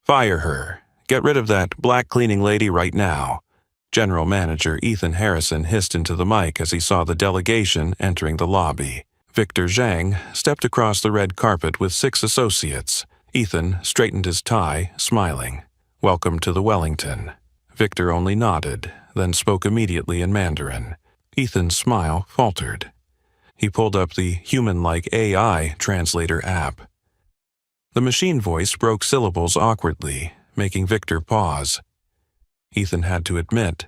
Fire her. Get rid of that black cleaning lady right now. General Manager Ethan Harrison hissed into the mic as he saw the delegation entering the lobby. Victor Zhang stepped across the red carpet with 6 associates. Ethan straightened his tie, smiling. "Welcome to the Wellington." Victor only nodded, then spoke immediately in Mandarin. Ethan's smile faltered. He pulled up the human-like AI translator app. The machine voice broke syllables awkwardly, making Victor pause. Ethan had to admit,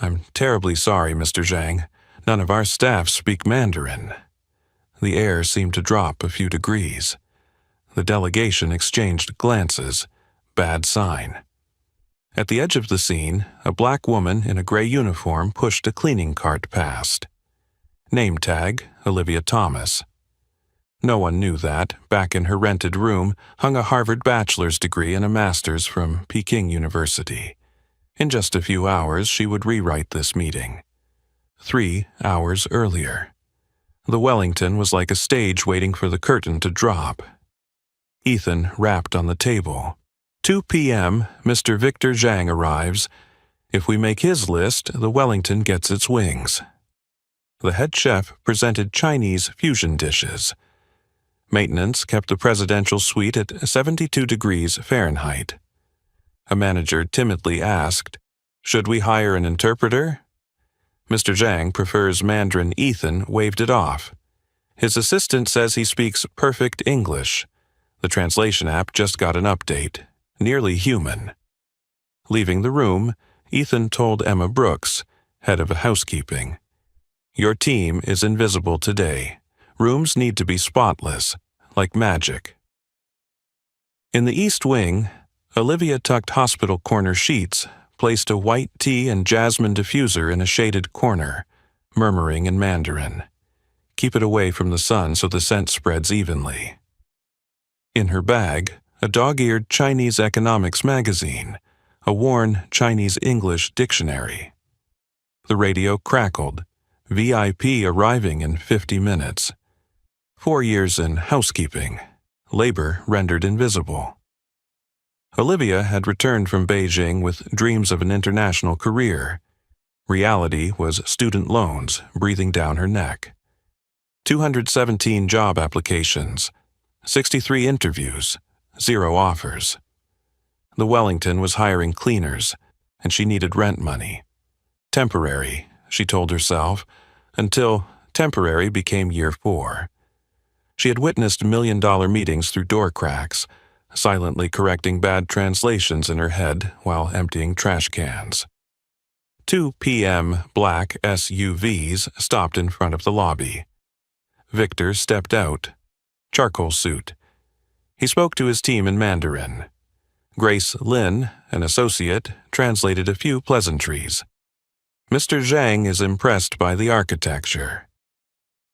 "I'm terribly sorry, Mr. Zhang. None of our staff speak Mandarin." The air seemed to drop a few degrees. The delegation exchanged glances. Bad sign. At the edge of the scene, a black woman in a gray uniform pushed a cleaning cart past. Name tag, Olivia Thomas. No one knew that, back in her rented room, hung a Harvard bachelor's degree and a master's from Peking University. In just a few hours, she would rewrite this meeting. 3 hours earlier. The Wellington was like a stage waiting for the curtain to drop. Ethan rapped on the table. 2 p.m., Mr. Victor Zhang arrives. If we make his list, the Wellington gets its wings. The head chef presented Chinese fusion dishes. Maintenance kept the presidential suite at 72 degrees Fahrenheit. A manager timidly asked, "Should we hire an interpreter?" Mr. Zhang prefers Mandarin. Ethan waved it off. His assistant says he speaks perfect English. The translation app just got an update. Nearly human. Leaving the room, Ethan told Emma Brooks, head of housekeeping, "Your team is invisible today. Rooms need to be spotless, like magic." In the East Wing, Olivia tucked hospital corner sheets, placed a white tea and jasmine diffuser in a shaded corner, murmuring in Mandarin. Keep it away from the sun so the scent spreads evenly. In her bag, a dog-eared Chinese economics magazine, a worn Chinese-English dictionary. The radio crackled, VIP arriving in 50 minutes. 4 years in housekeeping, labor rendered invisible. Olivia had returned from Beijing with dreams of an international career. Reality was student loans breathing down her neck. 217 job applications, 63 interviews, 0 offers. The Wellington was hiring cleaners, and she needed rent money. Temporary, she told herself, until temporary became year 4. She had witnessed million-dollar meetings through door cracks, silently correcting bad translations in her head while emptying trash cans. 2 p.m. black SUVs stopped in front of the lobby. Victor stepped out. Charcoal suit. He spoke to his team in Mandarin. Grace Lin, an associate, translated a few pleasantries. Mr. Zhang is impressed by the architecture.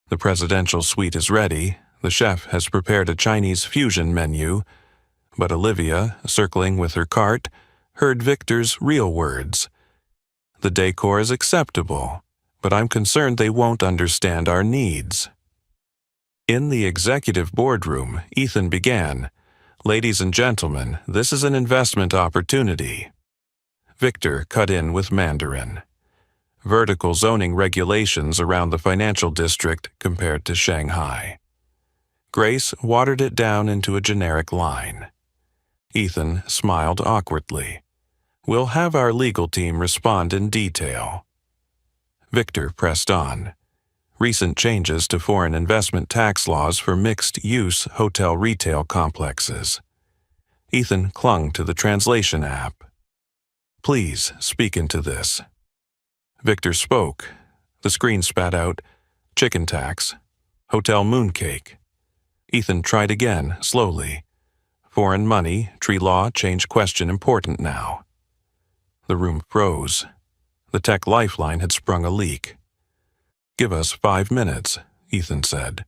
The presidential suite is ready. The chef has prepared a Chinese fusion menu, but Olivia, circling with her cart, heard Victor's real words. The decor is acceptable, but I'm concerned they won't understand our needs. In the executive boardroom, Ethan began, "Ladies and gentlemen, this is an investment opportunity." Victor cut in with Mandarin. Vertical zoning regulations around the financial district compared to Shanghai. Grace watered it down into a generic line. Ethan smiled awkwardly. "We'll have our legal team respond in detail." Victor pressed on. Recent changes to foreign investment tax laws for mixed-use hotel retail complexes. Ethan clung to the translation app. "Please speak into this." Victor spoke. The screen spat out, "Chicken tax, hotel mooncake." Ethan tried again, slowly. "Foreign money, tree law, change question important now." The room froze. The tech lifeline had sprung a leak. "Give us 5 minutes," Ethan said.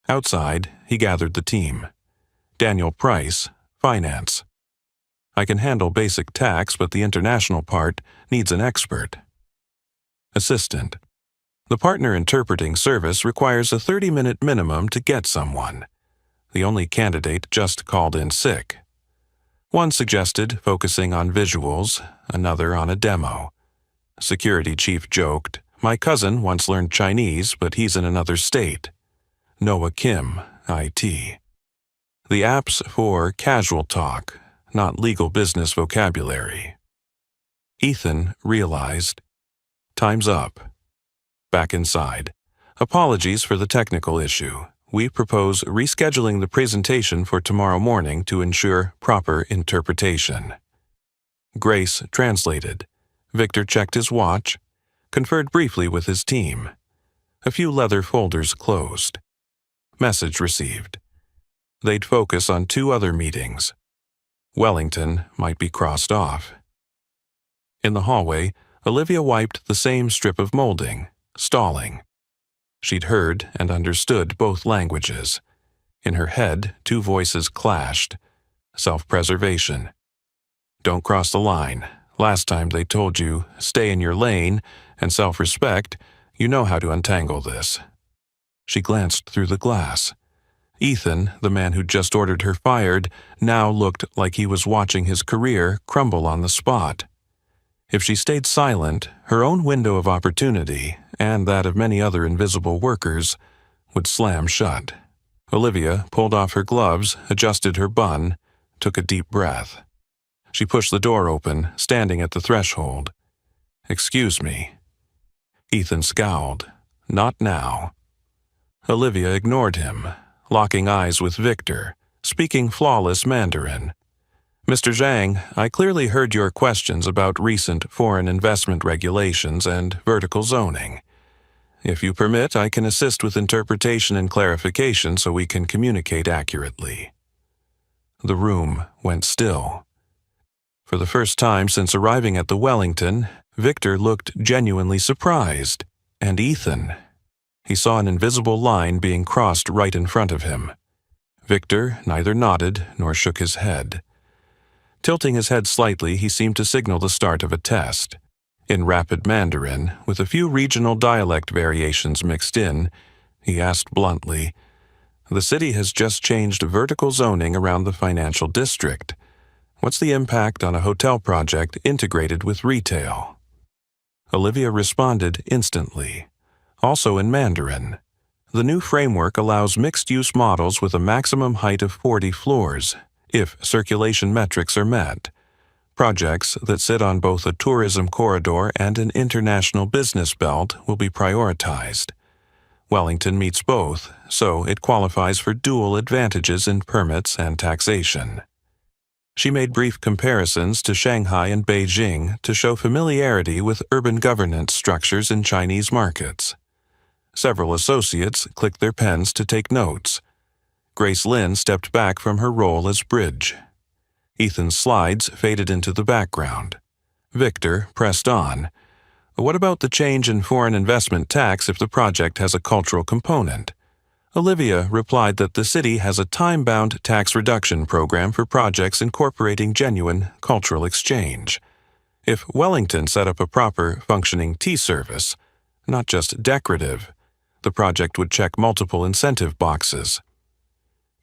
Outside, he gathered the team. Daniel Price, finance. "I can handle basic tax, but the international part needs an expert." Assistant. "The partner interpreting service requires a 30-minute minimum to get someone. The only candidate just called in sick." One suggested focusing on visuals, another on a demo. Security chief joked, "My cousin once learned Chinese, but he's in another state." Noah Kim, IT. The app's for casual talk, not legal business vocabulary. Ethan realized. Time's up. Back inside. Apologies for the technical issue. We propose rescheduling the presentation for tomorrow morning to ensure proper interpretation. Grace translated. Victor checked his watch, conferred briefly with his team. A few leather folders closed. Message received. They'd focus on 2 other meetings. Wellington might be crossed off. In the hallway, Olivia wiped the same strip of molding, stalling. She'd heard and understood both languages. In her head, 2 voices clashed. Self-preservation. Don't cross the line. Last time they told you, stay in your lane, and self-respect, you know how to untangle this. She glanced through the glass. Ethan, the man who'd just ordered her fired, now looked like he was watching his career crumble on the spot. If she stayed silent, her own window of opportunity, and that of many other invisible workers, would slam shut. Olivia pulled off her gloves, adjusted her bun, took a deep breath. She pushed the door open, standing at the threshold. "Excuse me." Ethan scowled. Not now. Olivia ignored him, locking eyes with Victor, speaking flawless Mandarin. "Mr. Zhang, I clearly heard your questions about recent foreign investment regulations and vertical zoning. If you permit, I can assist with interpretation and clarification so we can communicate accurately." The room went still. For the first time since arriving at the Wellington, Victor looked genuinely surprised. And Ethan. He saw an invisible line being crossed right in front of him. Victor neither nodded nor shook his head. Tilting his head slightly, he seemed to signal the start of a test. In rapid Mandarin, with a few regional dialect variations mixed in, he asked bluntly, "The city has just changed vertical zoning around the financial district. What's the impact on a hotel project integrated with retail?" Olivia responded instantly, also in Mandarin. The new framework allows mixed-use models with a maximum height of 40 floors, if circulation metrics are met. Projects that sit on both a tourism corridor and an international business belt will be prioritized. Wellington meets both, so it qualifies for dual advantages in permits and taxation. She made brief comparisons to Shanghai and Beijing to show familiarity with urban governance structures in Chinese markets. Several associates clicked their pens to take notes. Grace Lynn stepped back from her role as bridge. Ethan's slides faded into the background. Victor pressed on. "What about the change in foreign investment tax if the project has a cultural component?" Olivia replied that the city has a time-bound tax reduction program for projects incorporating genuine cultural exchange. If Wellington set up a proper, functioning tea service, not just decorative, the project would check multiple incentive boxes.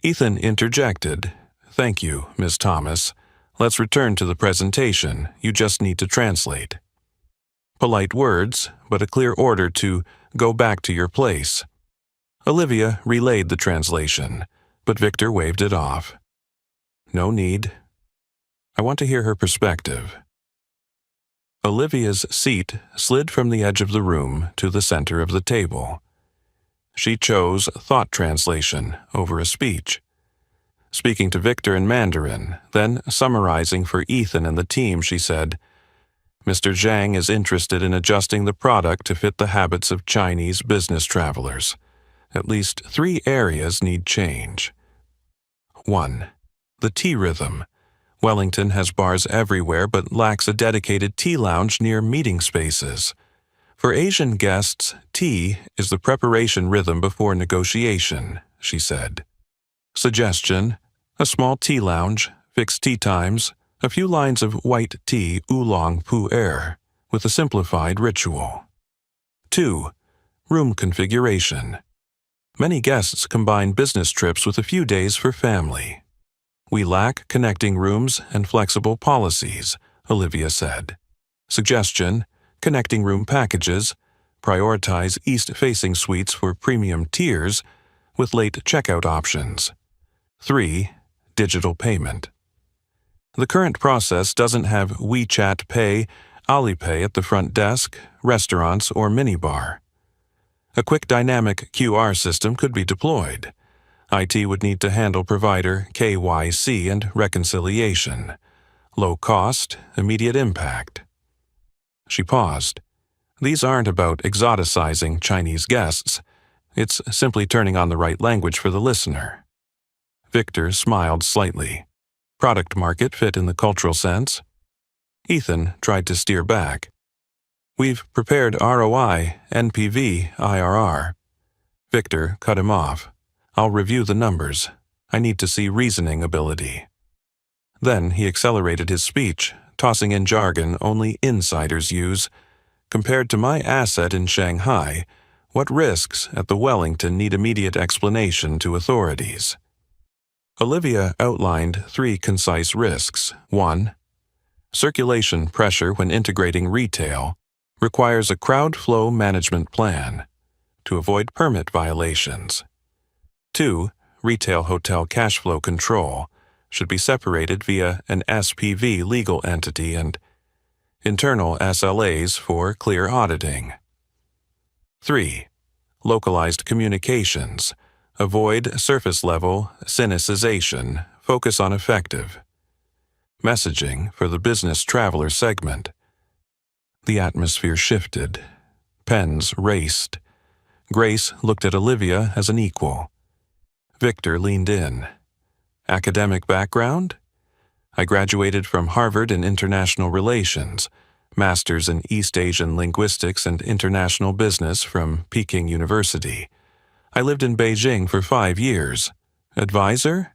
Ethan interjected, "Thank you, Ms. Thomas. Let's return to the presentation. You just need to translate." Polite words, but a clear order to go back to your place. Olivia relayed the translation, but Victor waved it off. "No need. I want to hear her perspective." Olivia's seat slid from the edge of the room to the center of the table. She chose thought translation over a speech. Speaking to Victor in Mandarin, then summarizing for Ethan and the team, she said, "Mr. Zhang is interested in adjusting the product to fit the habits of Chinese business travelers. At least 3 areas need change. 1. The tea rhythm. Wellington has bars everywhere but lacks a dedicated tea lounge near meeting spaces. For Asian guests, tea is the preparation rhythm before negotiation," she said. Suggestion: a small tea lounge, fixed tea times, a few lines of white tea oolong pu-erh, with a simplified ritual. 2. Room configuration. Many guests combine business trips with a few days for family. We lack connecting rooms and flexible policies, Olivia said. Suggestion: connecting room packages. Prioritize east-facing suites for premium tiers with late checkout options. 3. Digital payment. The current process doesn't have WeChat Pay, Alipay at the front desk, restaurants, or minibar. A quick dynamic QR system could be deployed. IT would need to handle provider KYC and reconciliation. Low cost, immediate impact. She paused. These aren't about exoticizing Chinese guests. It's simply turning on the right language for the listener. Victor smiled slightly. Product market fit in the cultural sense. Ethan tried to steer back. We've prepared ROI, NPV, IRR. Victor cut him off. I'll review the numbers. I need to see reasoning ability. Then he accelerated his speech, tossing in jargon only insiders use. Compared to my asset in Shanghai, what risks at the Wellington need immediate explanation to authorities? Olivia outlined 3 concise risks. 1. Circulation pressure when integrating retail requires a crowd flow management plan to avoid permit violations. 2. Retail hotel cash flow control should be separated via an SPV legal entity and internal SLAs for clear auditing. 3. Localized communications. Avoid surface-level cynicization. Focus on effective messaging for the business traveler segment. The atmosphere shifted. Pens raced. Grace looked at Olivia as an equal. Victor leaned in. Academic background? I graduated from Harvard in International Relations, Master's in East Asian Linguistics and International Business from Peking University. I lived in Beijing for 5 years. Advisor?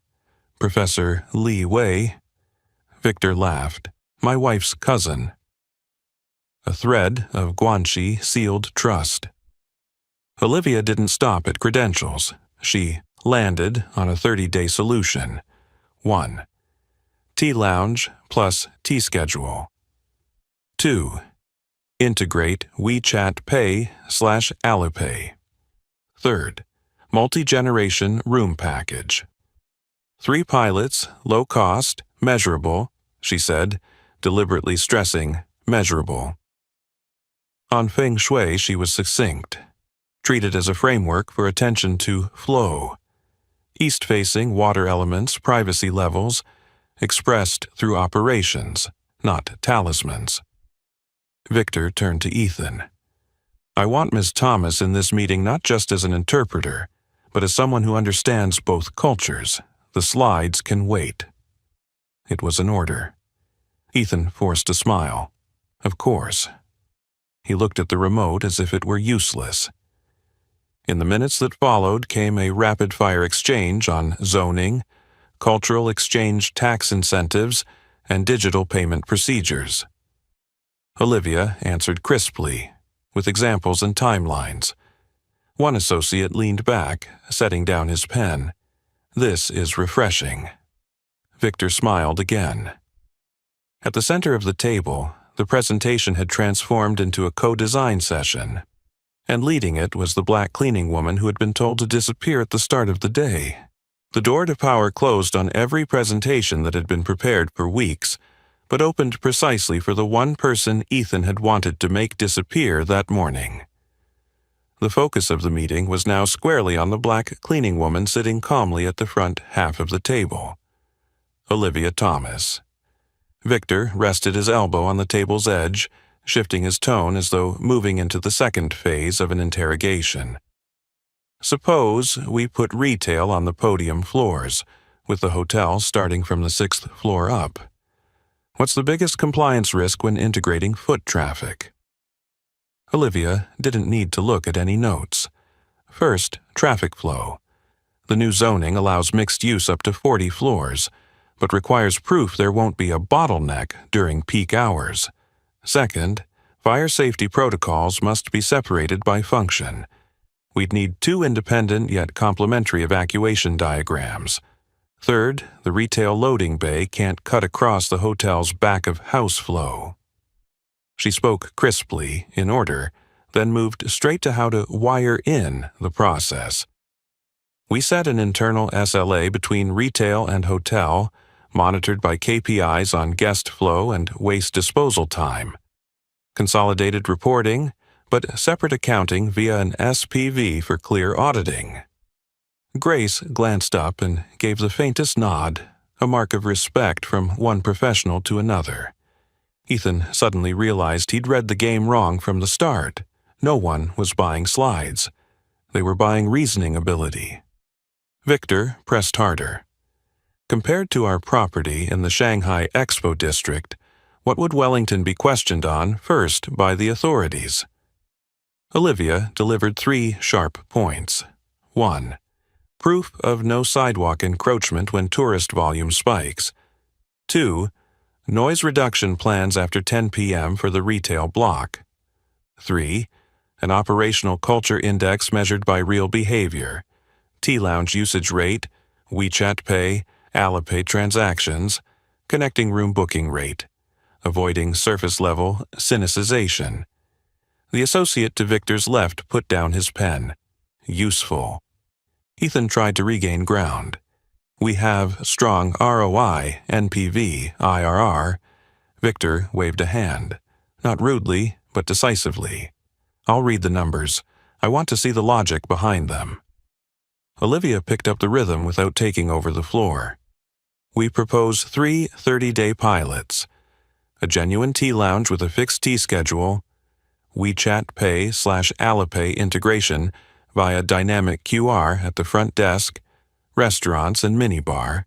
Professor Li Wei. Victor laughed. My wife's cousin. A thread of Guanxi sealed trust. Olivia didn't stop at credentials. She landed on a 30-day solution. 1. Tea lounge plus tea schedule. 2. Integrate WeChat Pay / Alipay. 3rd. Multi-generation room package. 3 pilots, low cost, measurable, she said, deliberately stressing measurable. On feng shui she was succinct. Treat it as a framework for attention to flow. East-facing water elements, privacy levels, expressed through operations, not talismans. Victor turned to Ethan. I want Ms. Thomas in this meeting not just as an interpreter, but as someone who understands both cultures. The slides can wait. It was an order. Ethan forced a smile. Of course. He looked at the remote as if it were useless. In the minutes that followed came a rapid-fire exchange on zoning, cultural exchange tax incentives, and digital payment procedures. Olivia answered crisply, with examples and timelines. One associate leaned back, setting down his pen. This is refreshing. Victor smiled again. At the center of the table, the presentation had transformed into a co-design session, and leading it was the black cleaning woman who had been told to disappear at the start of the day. The door to power closed on every presentation that had been prepared for weeks, but opened precisely for the one person Ethan had wanted to make disappear that morning. The focus of the meeting was now squarely on the black cleaning woman sitting calmly at the front half of the table. Olivia Thomas. Victor rested his elbow on the table's edge, shifting his tone as though moving into the second phase of an interrogation. Suppose we put retail on the podium floors, with the hotel starting from the 6th floor up. What's the biggest compliance risk when integrating foot traffic? Olivia didn't need to look at any notes. First, traffic flow. The new zoning allows mixed use up to 40 floors, but requires proof there won't be a bottleneck during peak hours. Second, fire safety protocols must be separated by function. We'd need 2 independent yet complementary evacuation diagrams. Third, the retail loading bay can't cut across the hotel's back-of-house flow. She spoke crisply, in order, then moved straight to how to wire in the process. We set an internal SLA between retail and hotel, monitored by KPIs on guest flow and waste disposal time. Consolidated reporting, but separate accounting via an SPV for clear auditing. Grace glanced up and gave the faintest nod, a mark of respect from one professional to another. Ethan suddenly realized he'd read the game wrong from the start. No one was buying slides. They were buying reasoning ability. Victor pressed harder. Compared to our property in the Shanghai Expo District, what would Wellington be questioned on first by the authorities? Olivia delivered 3 sharp points. 1. Proof of no sidewalk encroachment when tourist volume spikes. 2. Noise reduction plans after 10 p.m. for the retail block. 3. An operational culture index measured by real behavior. T-Lounge usage rate, WeChat Pay, Alipay transactions, connecting room booking rate, avoiding surface-level cynicization. The associate to Victor's left put down his pen. Useful. Ethan tried to regain ground. We have strong ROI, NPV, IRR. Victor waved a hand. Not rudely, but decisively. I'll read the numbers. I want to see the logic behind them. Olivia picked up the rhythm without taking over the floor. We propose 3 30-day pilots. A genuine tea lounge with a fixed tea schedule, WeChat Pay/Alipay integration via dynamic QR at the front desk, restaurants and minibar,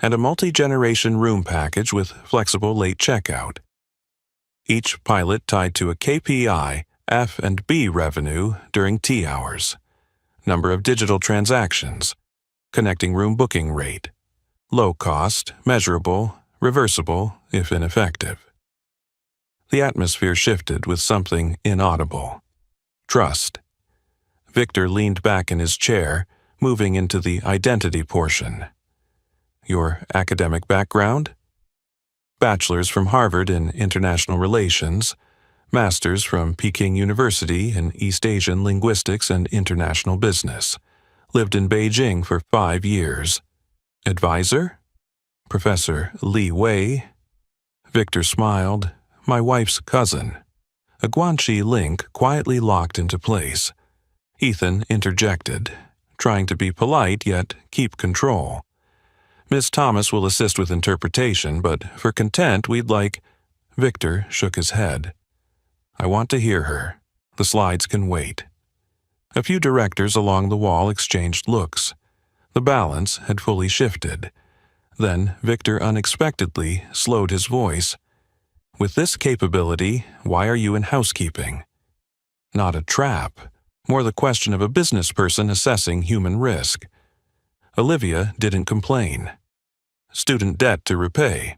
and a multi-generation room package with flexible late checkout. Each pilot tied to a KPI, F&B revenue during tea hours, number of digital transactions, connecting room booking rate, low cost, measurable, reversible if ineffective. The atmosphere shifted with something inaudible. Trust. Victor leaned back in his chair, moving into the identity portion. Your academic background? Bachelor's from Harvard in International Relations, Master's from Peking University in East Asian Linguistics and International Business. Lived in Beijing for 5 years. Advisor? Professor Li Wei. Victor smiled. My wife's cousin. A Guanxi link quietly locked into place. Ethan interjected, trying to be polite yet keep control. Miss Thomas will assist with interpretation, but for content we'd like... Victor shook his head. I want to hear her. The slides can wait. A few directors along the wall exchanged looks. The balance had fully shifted. Then Victor unexpectedly slowed his voice. With this capability, why are you in housekeeping? Not a trap. More the question of a business person assessing human risk. Olivia didn't complain. Student debt to repay.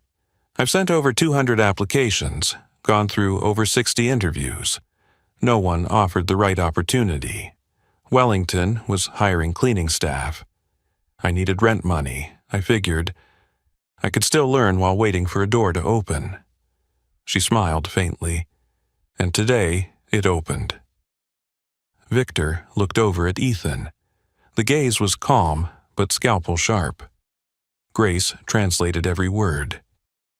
I've sent over 200 applications, gone through over 60 interviews. No one offered the right opportunity. Wellington was hiring cleaning staff. I needed rent money. I figured I could still learn while waiting for a door to open. She smiled faintly, and today it opened. Victor looked over at Ethan. The gaze was calm, but scalpel sharp. Grace translated every word.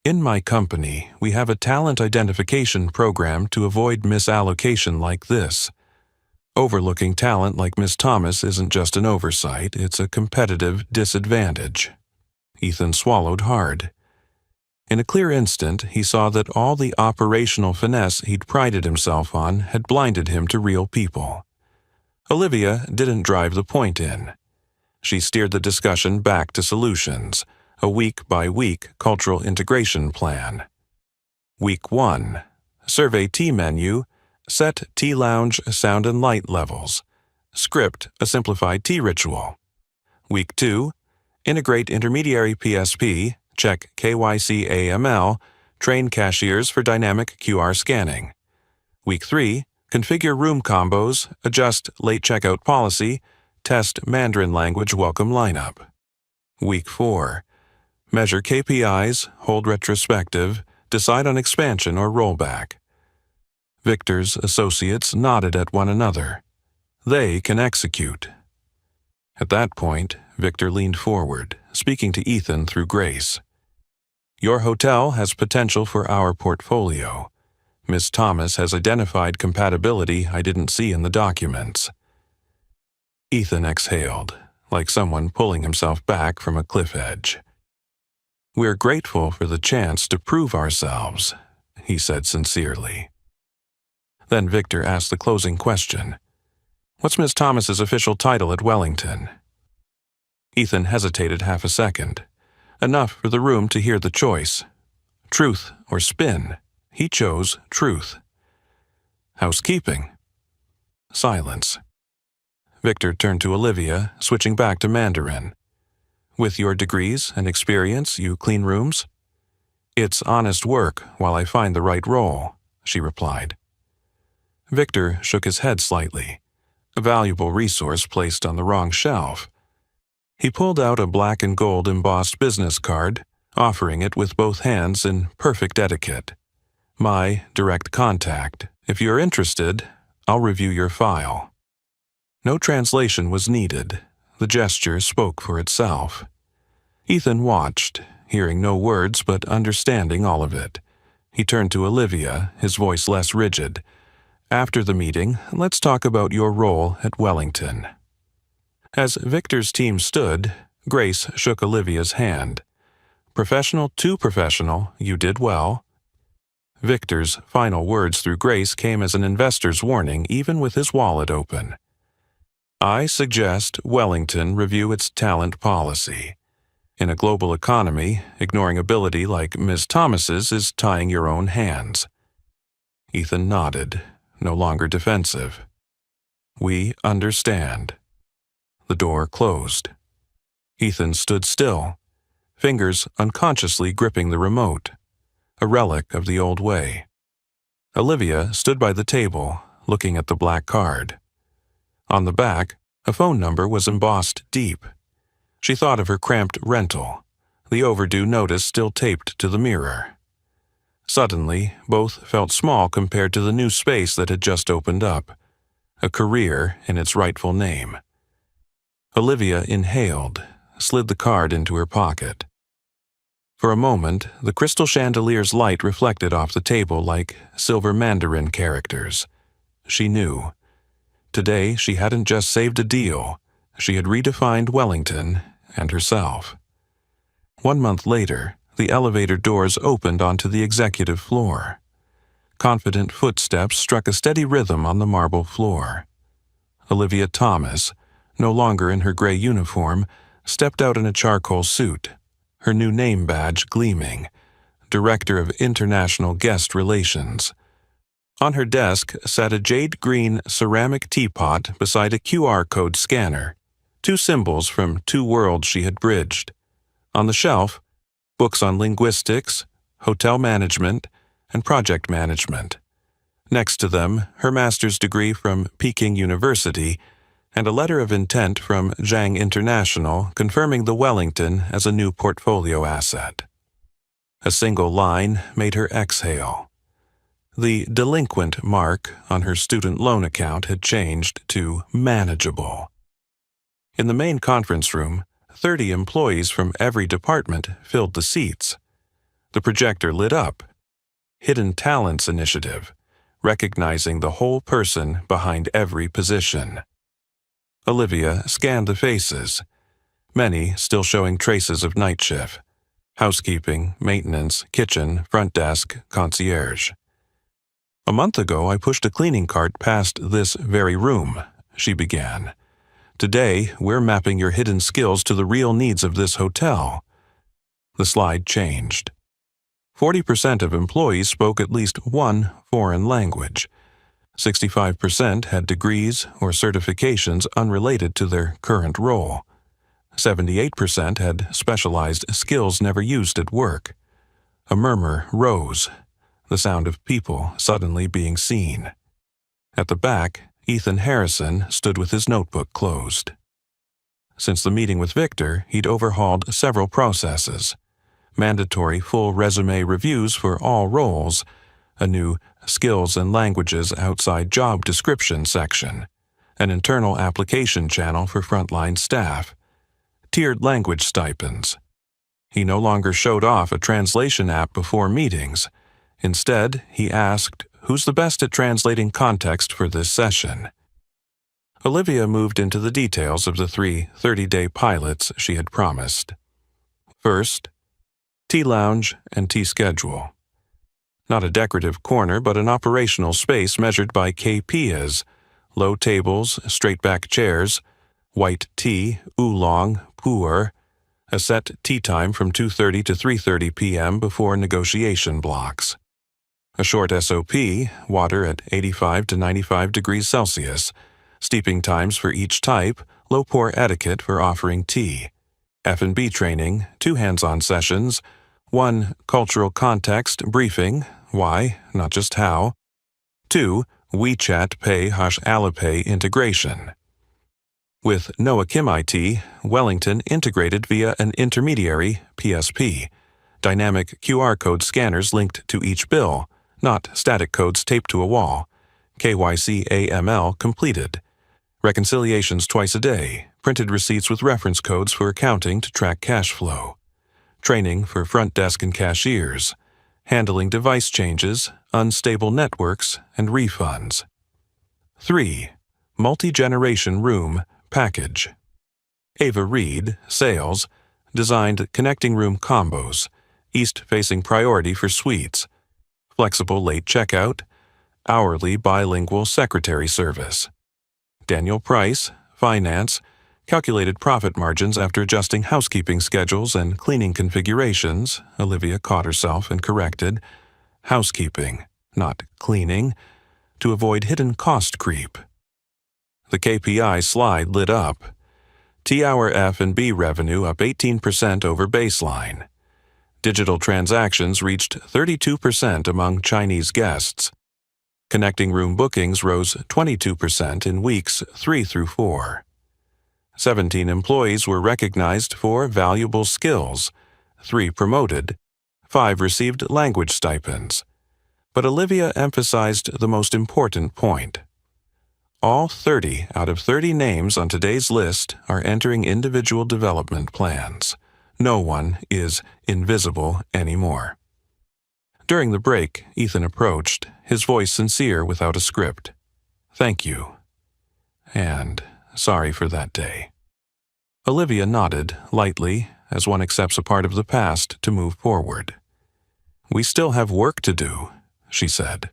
In my company, we have a talent identification program to avoid misallocation like this. Overlooking talent like Miss Thomas isn't just an oversight, it's a competitive disadvantage. Ethan swallowed hard. In a clear instant, he saw that all the operational finesse he'd prided himself on had blinded him to real people. Olivia didn't drive the point in. She steered the discussion back to solutions, a week-by-week cultural integration plan. Week 1. Survey tea menu, set tea lounge sound and light levels. Script a simplified tea ritual. Week 2. Integrate intermediary PSP, check KYC AML, train cashiers for dynamic QR scanning. Week 3. Configure room combos, adjust late checkout policy, test Mandarin language welcome lineup. Week 4. Measure KPIs, hold retrospective, decide on expansion or rollback. Victor's associates nodded at one another. They can execute. At that point, Victor leaned forward, speaking to Ethan through Grace. Your hotel has potential for our portfolio. Miss Thomas has identified compatibility I didn't see in the documents. Ethan exhaled, like someone pulling himself back from a cliff edge. We're grateful for the chance to prove ourselves, he said sincerely. Then Victor asked the closing question. What's Miss Thomas's official title at Wellington? Ethan hesitated half a second, enough for the room to hear the choice. Truth or spin. He chose truth. Housekeeping. Silence. Victor turned to Olivia, switching back to Mandarin. With your degrees and experience, you clean rooms? It's honest work while I find the right role, she replied. Victor shook his head slightly, a valuable resource placed on the wrong shelf. He pulled out a black and gold embossed business card, offering it with both hands in perfect etiquette. My direct contact. If you're interested, I'll review your file. No translation was needed. The gesture spoke for itself. Ethan watched, hearing no words but understanding all of it. He turned to Olivia, his voice less rigid. After the meeting, let's talk about your role at Wellington. As Victor's team stood, Grace shook Olivia's hand. Professional to professional, you did well. Victor's final words through Grace came as an investor's warning, even with his wallet open. I suggest Wellington review its talent policy. In a global economy, ignoring ability like Ms. Thomas's is tying your own hands. Ethan nodded, no longer defensive. We understand. The door closed. Ethan stood still, fingers unconsciously gripping the remote, a relic of the old way. Olivia stood by the table, looking at the black card. On the back, a phone number was embossed deep. She thought of her cramped rental, the overdue notice still taped to the mirror. Suddenly, both felt small compared to the new space that had just opened up, a career in its rightful name. Olivia inhaled, slid the card into her pocket. For a moment, the crystal chandelier's light reflected off the table like silver Mandarin characters. She knew. Today, she hadn't just saved a deal. She had redefined Wellington and herself. 1 month later, the elevator doors opened onto the executive floor. Confident footsteps struck a steady rhythm on the marble floor. Olivia Thomas, no longer in her gray uniform, stepped out in a charcoal suit, her new name badge gleaming, Director of International Guest Relations. On her desk sat a jade-green ceramic teapot beside a QR code scanner, 2 symbols from 2 worlds she had bridged. On the shelf, books on linguistics, hotel management, and project management. Next to them, her master's degree from Peking University and a letter of intent from Zhang International confirming the Wellington as a new portfolio asset. A single line made her exhale. The delinquent mark on her student loan account had changed to manageable. In the main conference room, 30 employees from every department filled the seats. The projector lit up. Hidden Talents Initiative, recognizing the whole person behind every position. Olivia scanned the faces, many still showing traces of night shift. Housekeeping, maintenance, kitchen, front desk, concierge. A month ago, I pushed a cleaning cart past this very room, she began. Today, we're mapping your hidden skills to the real needs of this hotel. The slide changed. 40% of employees spoke at least one foreign language. 65% had degrees or certifications unrelated to their current role. 78% had specialized skills never used at work. A murmur rose, the sound of people suddenly being seen. At the back, Ethan Harrison stood with his notebook closed. Since the meeting with Victor, he'd overhauled several processes. Mandatory full resume reviews for all roles, a new skills and languages outside job description section, an internal application channel for frontline staff, tiered language stipends. He no longer showed off a translation app before meetings. Instead, he asked, "Who's the best at translating context for this session?" Olivia moved into the details of the 3 30-day pilots she had promised. First, tea lounge and tea schedule. Not a decorative corner, but an operational space measured by kpias, low tables, straight-back chairs, white tea, oolong, pu'er, a set tea time from 2:30 to 3:30 p.m. before negotiation blocks. A short SOP, water at 85 to 95 degrees Celsius, steeping times for each type, low-pour etiquette for offering tea, F&B training, 2 hands-on sessions, 1 cultural context briefing, why, not just how, 2 WeChat Pay Alipay integration. With Noah Kim IT, Wellington integrated via an intermediary, PSP, dynamic QR code scanners linked to each bill, not static codes taped to a wall, KYC AML completed, reconciliations twice a day, printed receipts with reference codes for accounting to track cash flow, training for front desk and cashiers, handling device changes, unstable networks, and refunds. 3. Multi-generation room package. Ava Reed, sales, designed connecting room combos, east-facing priority for suites, flexible late checkout, hourly bilingual secretary service. Daniel Price, finance, calculated profit margins after adjusting housekeeping schedules and cleaning configurations. Olivia caught herself and corrected. Housekeeping, not cleaning, to avoid hidden cost creep. The KPI slide lit up. T-hour F&B revenue up 18% over baseline. Digital transactions reached 32% among Chinese guests. Connecting room bookings rose 22% in weeks 3 through 4. 17 employees were recognized for valuable skills, 3 promoted, 5 received language stipends. But Olivia emphasized the most important point. All 30 out of 30 names on today's list are entering individual development plans. No one is invisible anymore. During the break, Ethan approached, his voice sincere without a script. "Thank you. And sorry for that day." Olivia nodded, lightly, as one accepts a part of the past to move forward. "We still have work to do," she said.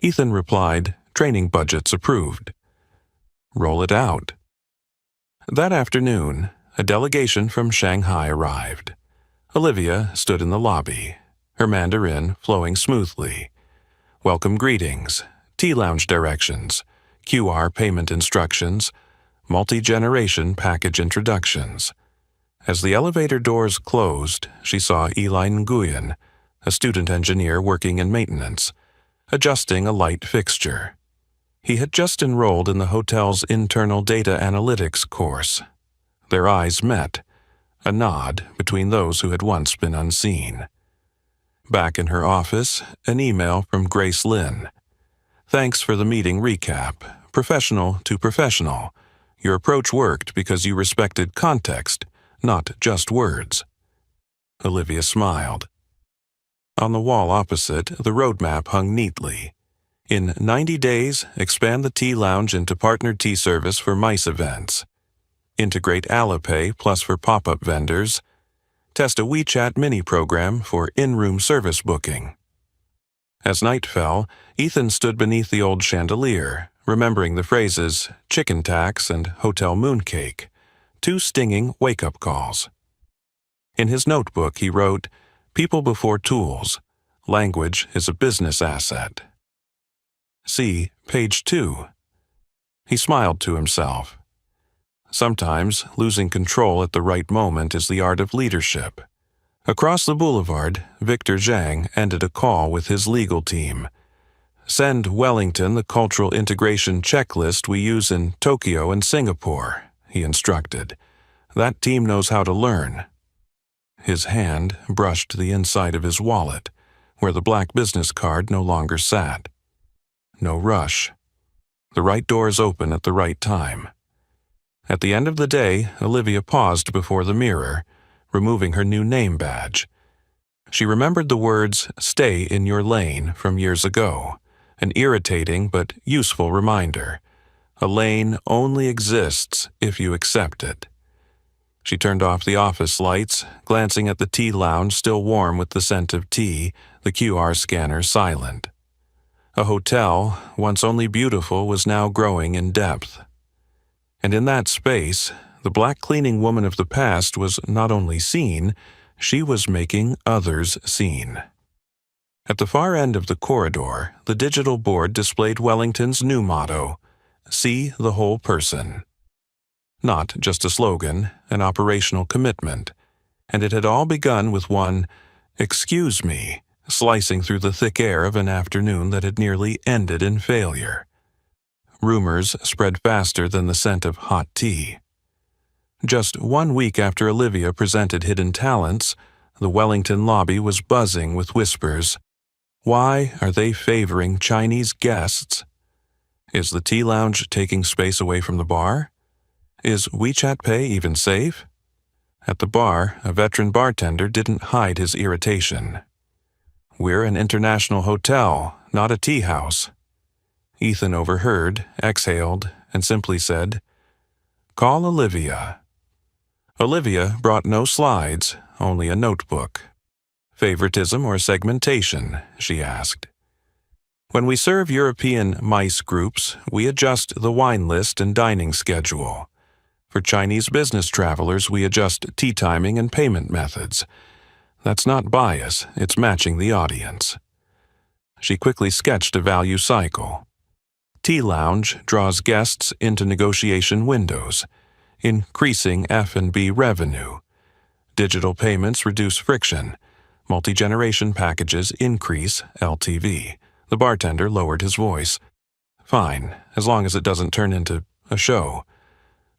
Ethan replied, "Training budgets approved." "Roll it out." That afternoon, a delegation from Shanghai arrived. Olivia stood in the lobby, her Mandarin flowing smoothly. Welcome greetings, tea lounge directions, QR payment instructions, multi-generation package introductions. As the elevator doors closed, she saw Eli Nguyen, a student engineer working in maintenance, adjusting a light fixture. He had just enrolled in the hotel's internal data analytics course. Their eyes met, a nod between those who had once been unseen. Back in her office, an email from Grace Lynn. "Thanks for the meeting recap. Professional to professional. Your approach worked because you respected context, not just words." Olivia smiled. On the wall opposite, the roadmap hung neatly. In 90 days, expand the tea lounge into partnered tea service for MICE events. Integrate Alipay Plus for pop-up vendors. Test a WeChat mini program for in-room service booking. As night fell, Ethan stood beneath the old chandelier, remembering the phrases chicken tax and hotel mooncake, 2 stinging wake-up calls. In his notebook, he wrote, "People before tools. Language is a business asset." See page 2. He smiled to himself. Sometimes, losing control at the right moment is the art of leadership. Across the boulevard, Victor Zhang ended a call with his legal team. "Send Wellington the cultural integration checklist we use in Tokyo and Singapore," he instructed. "That team knows how to learn." His hand brushed the inside of his wallet, where the black business card no longer sat. No rush. The right doors open at the right time. At the end of the day, Olivia paused before the mirror, removing her new name badge. She remembered the words, "Stay in your lane," from years ago, an irritating but useful reminder. A lane only exists if you accept it. She turned off the office lights, glancing at the tea lounge still warm with the scent of tea, the QR scanner silent. A hotel, once only beautiful, was now growing in depth. And in that space, the black cleaning woman of the past was not only seen, she was making others seen. At the far end of the corridor, the digital board displayed Wellington's new motto, "See the whole person." Not just a slogan, an operational commitment. And it had all begun with one, "Excuse me," slicing through the thick air of an afternoon that had nearly ended in failure. Rumors spread faster than the scent of hot tea. Just 1 week after Olivia presented Hidden Talents, the Wellington lobby was buzzing with whispers. Why are they favoring Chinese guests? Is the tea lounge taking space away from the bar? Is WeChat Pay even safe? At the bar, a veteran bartender didn't hide his irritation. "We're an international hotel, not a tea house." Ethan overheard, exhaled, and simply said, "Call Olivia." Olivia brought no slides, only a notebook. "Favoritism or segmentation?" she asked. "When we serve European MICE groups, we adjust the wine list and dining schedule. For Chinese business travelers, we adjust tea timing and payment methods. That's not bias, it's matching the audience." She quickly sketched a value cycle. Tea lounge draws guests into negotiation windows, increasing F&B revenue. Digital payments reduce friction. Multi-generation packages increase LTV. The bartender lowered his voice. "Fine, as long as it doesn't turn into a show."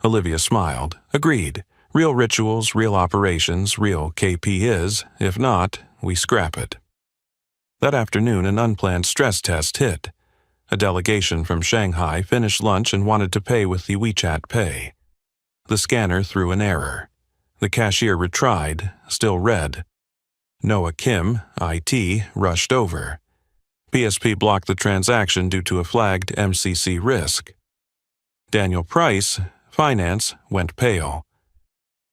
Olivia smiled. "Agreed. Real rituals, real operations, real KP is. If not, we scrap it." That afternoon, an unplanned stress test hit. A delegation from Shanghai finished lunch and wanted to pay with the WeChat Pay. The scanner threw an error. The cashier retried, still red. Noah Kim, IT, rushed over. PSP blocked the transaction due to a flagged MCC risk. Daniel Price, Finance, went pale.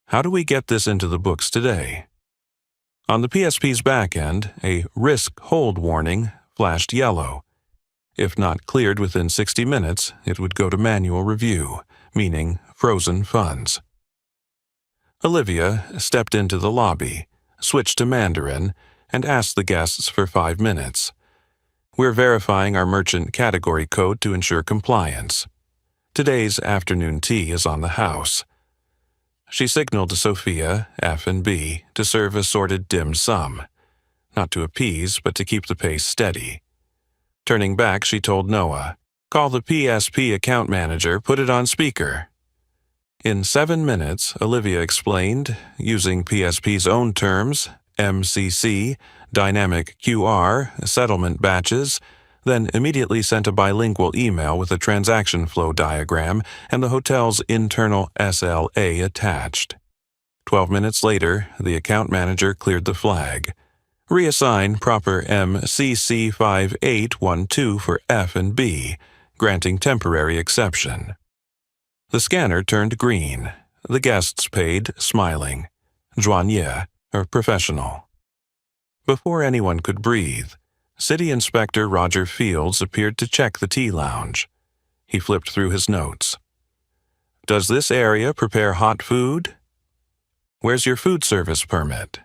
How do we get this into the books today? On the PSP's back end, a risk hold warning flashed yellow. If not cleared within 60 minutes, it would go to manual review, meaning frozen funds. Olivia stepped into the lobby, switched to Mandarin, and asked the guests for 5 minutes. "We're verifying our merchant category code to ensure compliance. Today's afternoon tea is on the house." She signaled to Sophia, F&B, to serve assorted dim sum, not to appease, but to keep the pace steady. Turning back, she told Noah, "Call the PSP account manager, put it on speaker." In 7 minutes, Olivia explained, using PSP's own terms, MCC, dynamic QR, settlement batches, then immediately sent a bilingual email with a transaction flow diagram and the hotel's internal SLA attached. 12 minutes later, the account manager cleared the flag. "Reassign proper MCC 5812 for F&B, granting temporary exception." The scanner turned green. The guests paid, smiling. Joignier, or professional. Before anyone could breathe, City Inspector Roger Fields appeared to check the tea lounge. He flipped through his notes. "Does this area prepare hot food? Where's your food service permit?"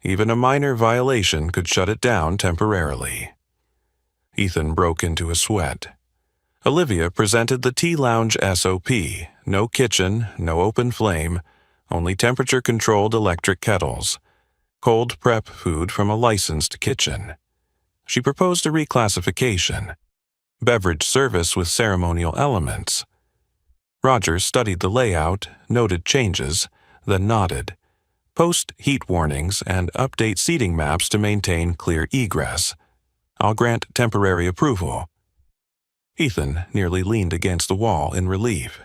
Even a minor violation could shut it down temporarily. Ethan broke into a sweat. Olivia presented the tea lounge SOP. No kitchen, no open flame, only temperature-controlled electric kettles. Cold prep food from a licensed kitchen. She proposed a reclassification. Beverage service with ceremonial elements. Roger studied the layout, noted changes, then nodded. Post heat warnings and update seating maps to maintain clear egress. I'll grant temporary approval. Ethan nearly leaned against the wall in relief.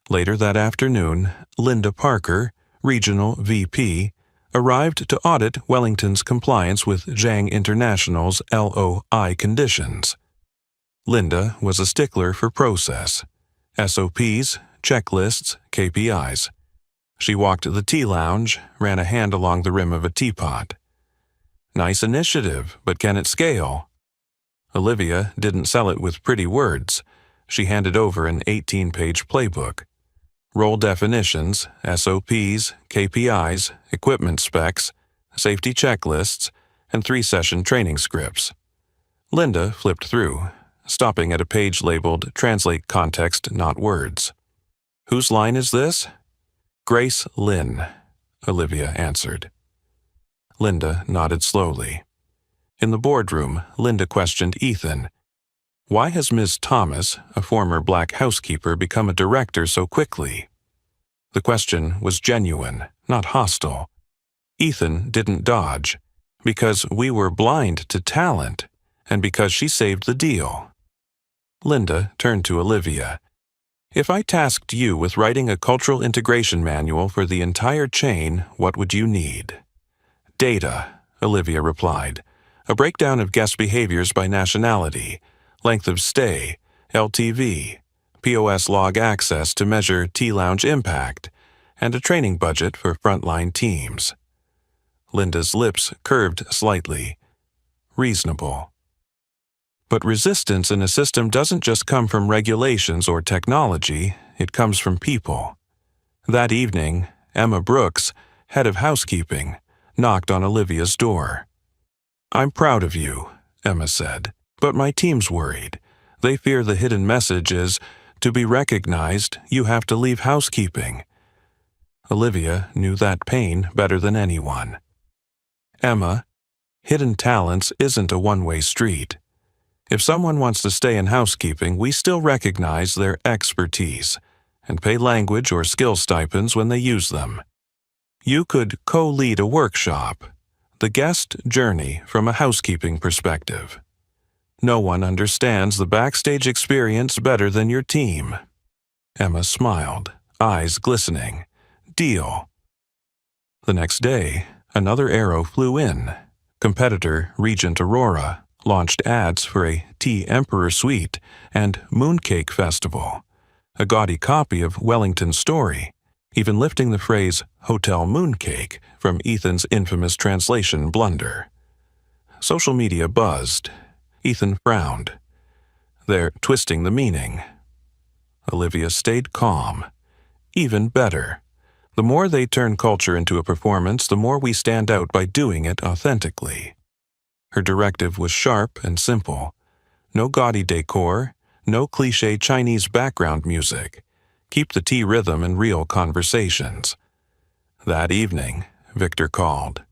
Later that afternoon, Linda Parker, Regional VP, arrived to audit Wellington's compliance with Zhang International's LOI conditions. Linda was a stickler for process, SOPs, checklists, KPIs. She walked the tea lounge, ran a hand along the rim of a teapot. Nice initiative, but can it scale? Olivia didn't sell it with pretty words. She handed over an 18-page playbook. Role definitions, SOPs, KPIs, equipment specs, safety checklists, and 3-session training scripts. Linda flipped through, stopping at a page labeled Translate Context, Not Words. Whose line is this? Grace Lynn, Olivia answered. Linda nodded slowly. In the boardroom, Linda questioned Ethan. Why has Ms. Thomas, a former black housekeeper, become a director so quickly? The question was genuine, not hostile. Ethan didn't dodge, because we were blind to talent, and because she saved the deal. Linda turned to Olivia. If I tasked you with writing a cultural integration manual for the entire chain, what would you need? Data, Olivia replied. A breakdown of guest behaviors by nationality, length of stay, LTV, POS log access to measure tea lounge impact, and a training budget for frontline teams. Linda's lips curved slightly. Reasonable. But resistance in a system doesn't just come from regulations or technology, it comes from people. That evening, Emma Brooks, head of housekeeping, knocked on Olivia's door. I'm proud of you, Emma said, but my team's worried. They fear the hidden message is, to be recognized, you have to leave housekeeping. Olivia knew that pain better than anyone. Emma, hidden talents isn't a one-way street. If someone wants to stay in housekeeping, we still recognize their expertise and pay language or skill stipends when they use them. You could co-lead a workshop, the guest journey from a housekeeping perspective. No one understands the backstage experience better than your team. Emma smiled, eyes glistening. Deal. The next day, another arrow flew in. Competitor Regent Aurora launched ads for a Tea Emperor Suite and Mooncake Festival, a gaudy copy of Wellington's story, even lifting the phrase Hotel Mooncake from Ethan's infamous translation blunder. Social media buzzed. Ethan frowned. They're twisting the meaning. Olivia stayed calm. Even better. The more they turn culture into a performance, the more we stand out by doing it authentically. Her directive was sharp and simple. No gaudy decor, no cliché Chinese background music. Keep the tea rhythm and real conversations. That evening, Victor called.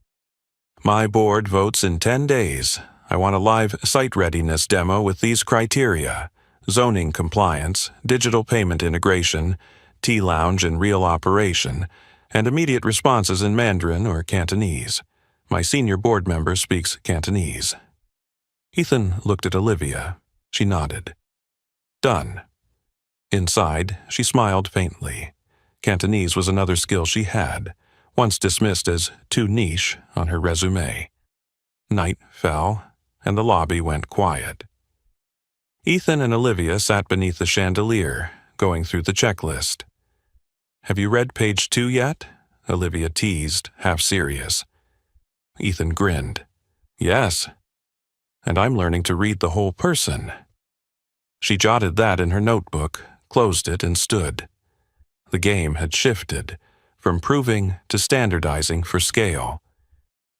My board votes in 10 days. I want a live site readiness demo with these criteria: zoning compliance, digital payment integration, tea lounge in real operation, and immediate responses in Mandarin or Cantonese. My senior board member speaks Cantonese. Ethan looked at Olivia. She nodded. Done. Inside, she smiled faintly. Cantonese was another skill she had, once dismissed as too niche on her resume. Night fell, and the lobby went quiet. Ethan and Olivia sat beneath the chandelier, going through the checklist. Have you read page 2 yet? Olivia teased, half serious. Ethan grinned. Yes. And I'm learning to read the whole person. She jotted that in her notebook, closed it, and stood. The game had shifted, from proving to standardizing for scale.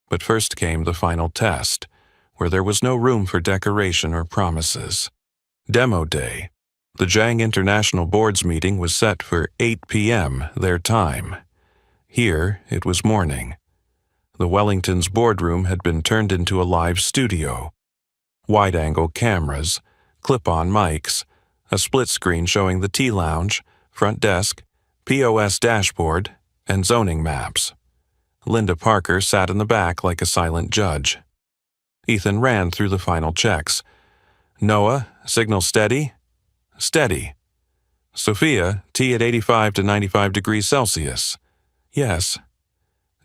But first came the final test, where there was no room for decoration or promises. Demo day. The Zhang International Board's meeting was set for 8 p.m. their time. Here it was morning. The Wellington's boardroom had been turned into a live studio. Wide-angle cameras, clip-on mics, a split screen showing the tea lounge, front desk, POS dashboard, and zoning maps. Linda Parker sat in the back like a silent judge. Ethan ran through the final checks. Noah, signal steady? Steady. Sophia, T at 85 to 95 degrees Celsius. Yes.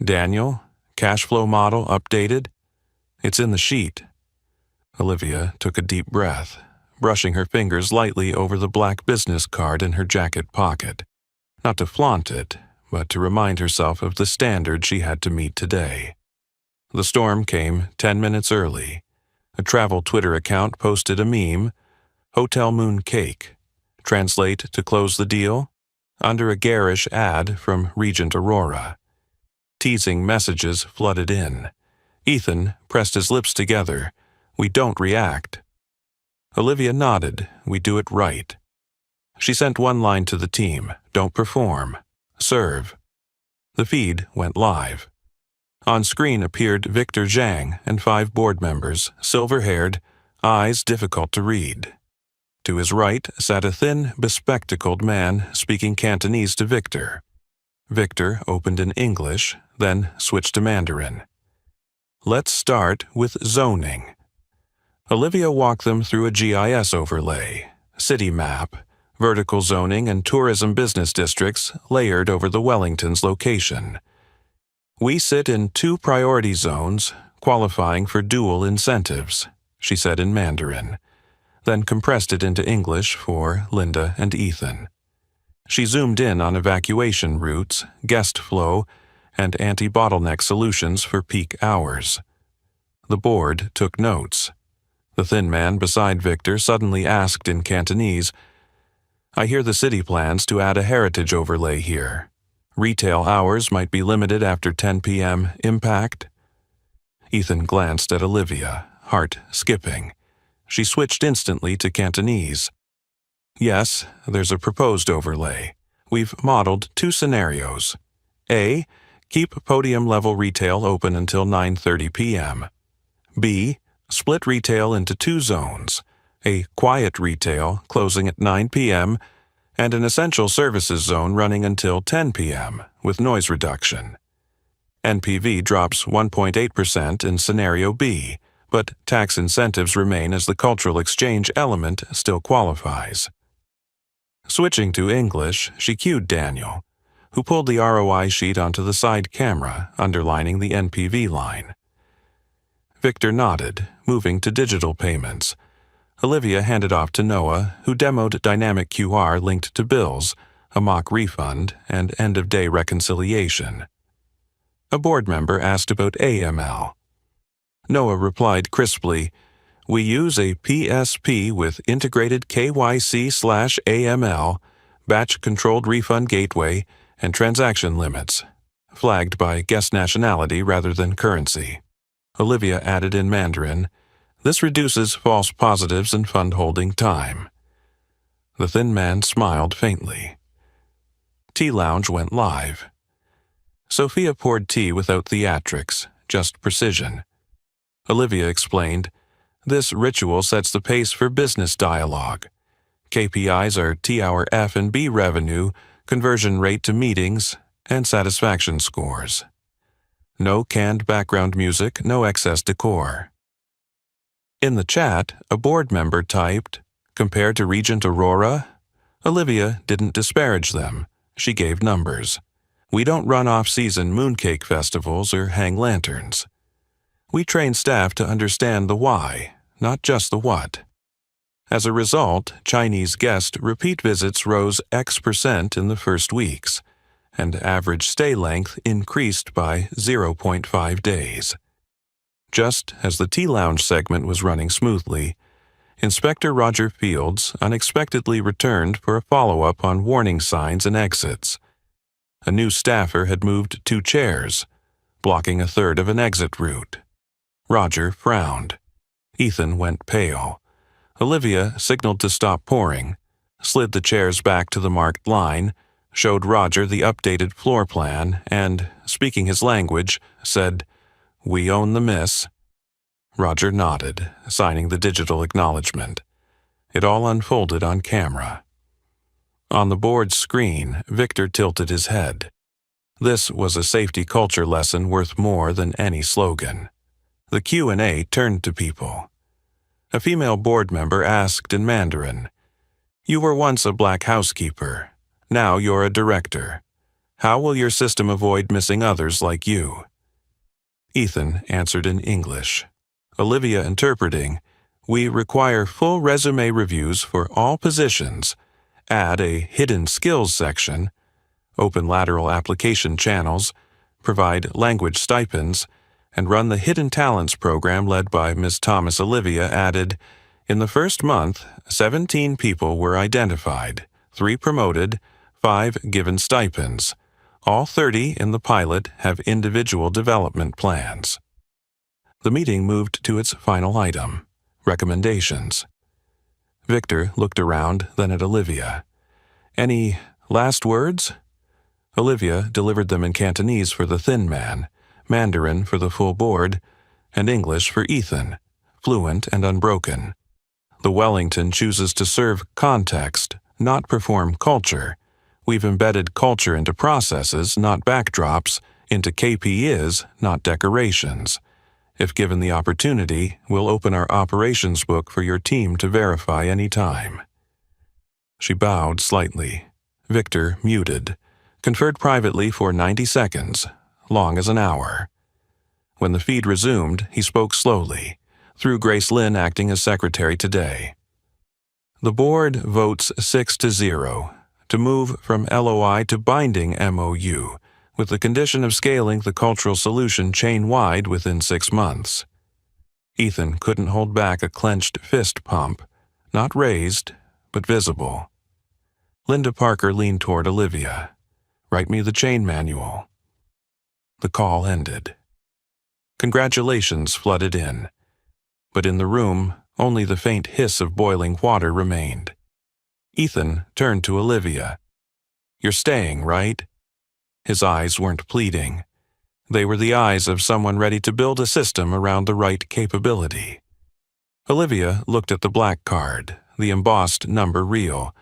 Daniel, cash flow model updated? It's in the sheet. Olivia took a deep breath, brushing her fingers lightly over the black business card in her jacket pocket. Not to flaunt it, but to remind herself of the standard she had to meet today. The storm came 10 minutes early. A travel Twitter account posted a meme, Hotel Moon Cake. Translate to close the deal? Under a garish ad from Regent Aurora. Teasing messages flooded in. Ethan pressed his lips together. We don't react. Olivia nodded. We do it right. She sent one line to the team. Don't perform. Serve. The feed went live. On screen appeared Victor Zhang and 5 board members, silver-haired, eyes difficult to read. To his right sat a thin, bespectacled man speaking Cantonese to Victor. Victor opened in English, then switched to Mandarin. Let's start with zoning. Olivia walked them through a GIS overlay, city map, vertical zoning and tourism business districts layered over the Wellington's location. We sit in 2 priority zones, qualifying for dual incentives, she said in Mandarin, then compressed it into English for Linda and Ethan. She zoomed in on evacuation routes, guest flow, and anti-bottleneck solutions for peak hours. The board took notes. The thin man beside Victor suddenly asked in Cantonese, I hear the city plans to add a heritage overlay here. Retail hours might be limited after 10 p.m. Impact? Ethan glanced at Olivia, heart skipping. She switched instantly to Cantonese. Yes, there's a proposed overlay. We've modeled 2 scenarios. A. Keep podium-level retail open until 9:30 p.m. B. Split retail into 2 zones, a quiet retail closing at 9 p.m. and an essential services zone running until 10 p.m. with noise reduction. NPV drops 1.8% in Scenario B, but tax incentives remain as the cultural exchange element still qualifies. Switching to English, she cued Daniel, who pulled the ROI sheet onto the side camera, underlining the NPV line. Victor nodded, moving to digital payments. Olivia handed off to Noah, who demoed dynamic QR linked to bills, a mock refund, and end-of-day reconciliation. A board member asked about AML. Noah replied crisply, We use a PSP with integrated KYC/AML, batch-controlled refund gateway, and transaction limits, flagged by guest nationality rather than currency. Olivia added in Mandarin, This reduces false positives and fund holding time. The thin man smiled faintly. Tea Lounge went live. Sophia poured tea without theatrics, just precision. Olivia explained, This ritual sets the pace for business dialogue. KPIs are T-hour F&B revenue, conversion rate to meetings, and satisfaction scores. No canned background music, no excess decor. In the chat, a board member typed, Compared to Regent Aurora? Olivia didn't disparage them. She gave numbers. We don't run off-season mooncake festivals or hang lanterns. We train staff to understand the why, not just the what. As a result, Chinese guest repeat visits rose X% in the first weeks, and average stay length increased by 0.5 days. Just as the Tea Lounge segment was running smoothly, Inspector Roger Fields unexpectedly returned for a follow-up on warning signs and exits. A new staffer had moved 2 chairs, blocking a third of an exit route. Roger frowned. Ethan went pale. Olivia signaled to stop pouring, slid the chairs back to the marked line, showed Roger the updated floor plan, and, speaking his language, said, We own the miss. Roger nodded, signing the digital acknowledgement. It all unfolded on camera. On the board's screen, Victor tilted his head. This was a safety culture lesson worth more than any slogan. The Q&A turned to people. A female board member asked in Mandarin, "You were once a black housekeeper. Now you're a director. How will your system avoid missing others like you?" Ethan answered in English. Olivia interpreting, "We require full resume reviews for all positions, add a hidden skills section, open lateral application channels, provide language stipends, and run the Hidden Talents program led by Ms. Thomas." Olivia added, "In the first month, 17 people were identified, 3 promoted, 5 given stipends. All 30 in the pilot have individual development plans." The meeting moved to its final item, recommendations. Victor looked around, then at Olivia. "Any last words?" Olivia delivered them in Cantonese for the thin man, Mandarin for the full board, and English for Ethan, fluent and unbroken. The Wellington chooses to serve context, not perform culture. We've embedded culture into processes, not backdrops, into KPIs, not decorations. If given the opportunity, we'll open our operations book for your team to verify any time. She bowed slightly. Victor muted, conferred privately for 90 seconds, long as an hour. When the feed resumed, he spoke slowly, through Grace Lynn acting as secretary today. The board votes 6-0 to move from LOI to binding MOU, with the condition of scaling the cultural solution chain-wide within 6 months. Ethan couldn't hold back a clenched fist pump, not raised, but visible. Linda Parker leaned toward Olivia. "Write me the chain manual." The call ended. Congratulations flooded in, but in the room, only the faint hiss of boiling water remained. Ethan turned to Olivia. "You're staying, right?" His eyes weren't pleading. They were the eyes of someone ready to build a system around the right capability. Olivia looked at the black card, the embossed number real,